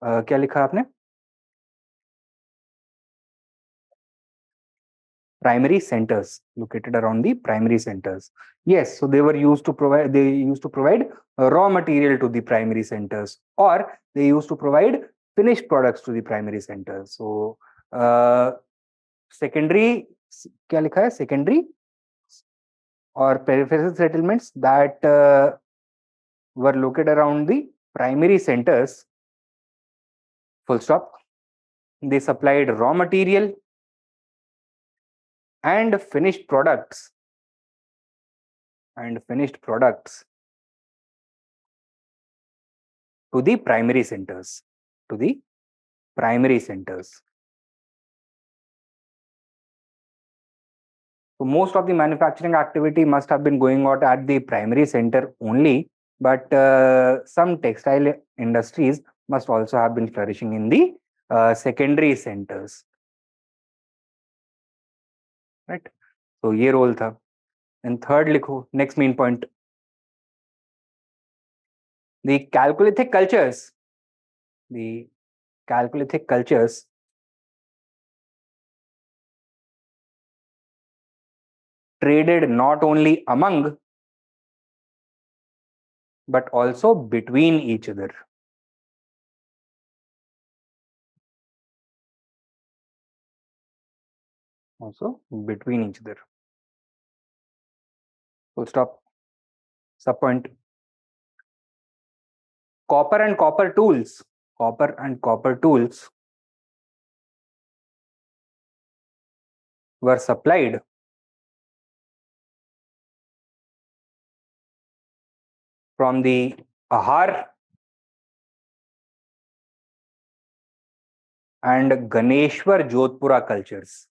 A: क्या लिखा आपने? Primary centers, located around the primary centers. Yes, so they used to provide raw material to the primary centers, or they used to provide finished products to the primary centers. So secondary, क्या लिखा है? Secondary or peripheral settlements that were located around the primary centers, full stop. They supplied raw material and finished products to the primary centers. So most of the manufacturing activity must have been going on at the primary center only, but some textile industries must also have been flourishing in the secondary centers. Right? So ये role था. And third लिखो, next main point. The Chalcolithic cultures traded not only among but also between each other. Full stop. Subpoint. Copper and copper tools were supplied from the Ahar and Ganeshwar Jodhpura cultures.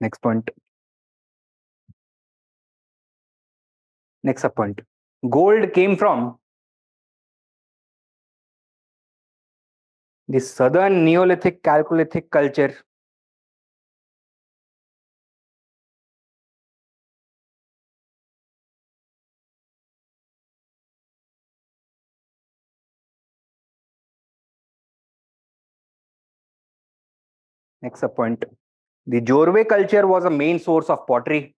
A: Next point. Next subpoint. Gold came from the southern Neolithic Chalcolithic culture. Next subpoint. The Jorwe culture was a main source of pottery.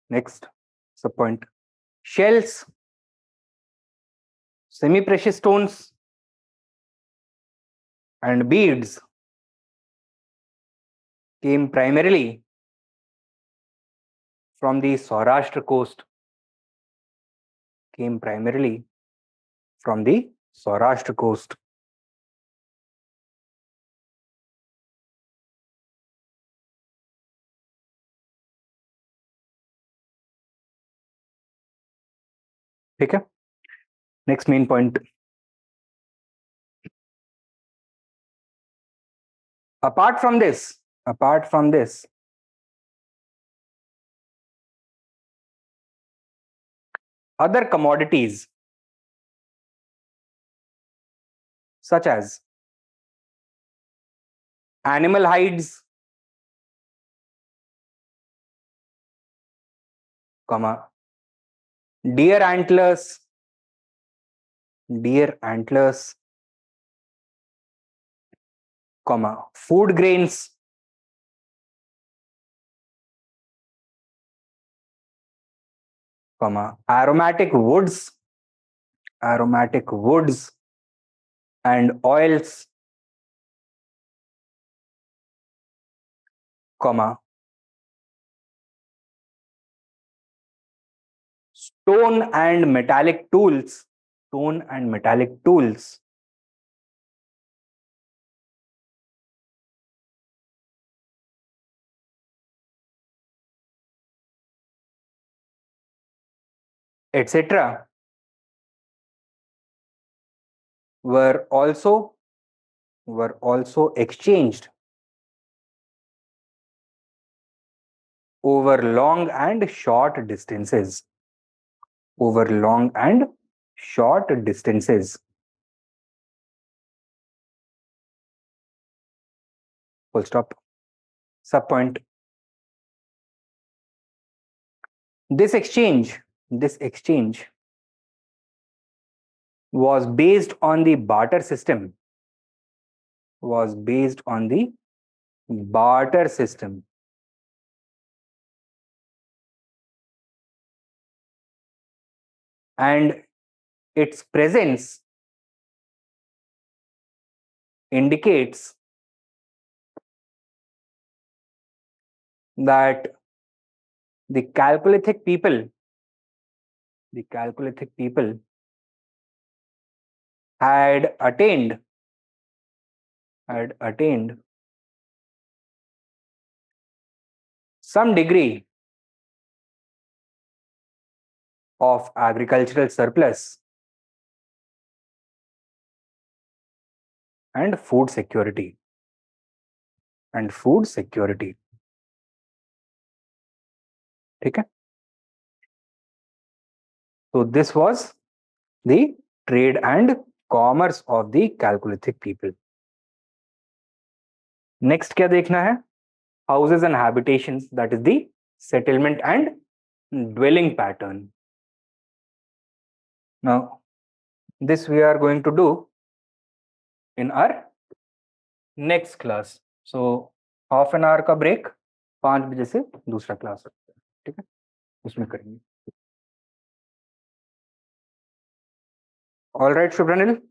A: Next subpoint. Shells, semi-precious stones, and beads came primarily from the Saurashtra coast. ठीक है. Next main point. Apart from this, other commodities such as animal hides, deer antlers, food grains, aromatic woods and oils, stone and metallic tools, etc. were also exchanged over long and short distances. Over long and short distances. Full stop. Subpoint. This exchange was based on the barter system. Was based on the barter system. And its presence indicates that the Chalcolithic people had attained some degree of agricultural surplus and food security. ठीक है? So this was the trade and commerce of the Chalcolithic people. Next क्या देखना है? Houses and habitations, that is the settlement and dwelling pattern. Now, this we are going to do in our next class. So, half an hour का break, 5 बजे से दूसरा class रखते हैं, ठीक है? उसमें करेंगे. All right, Shubhranil.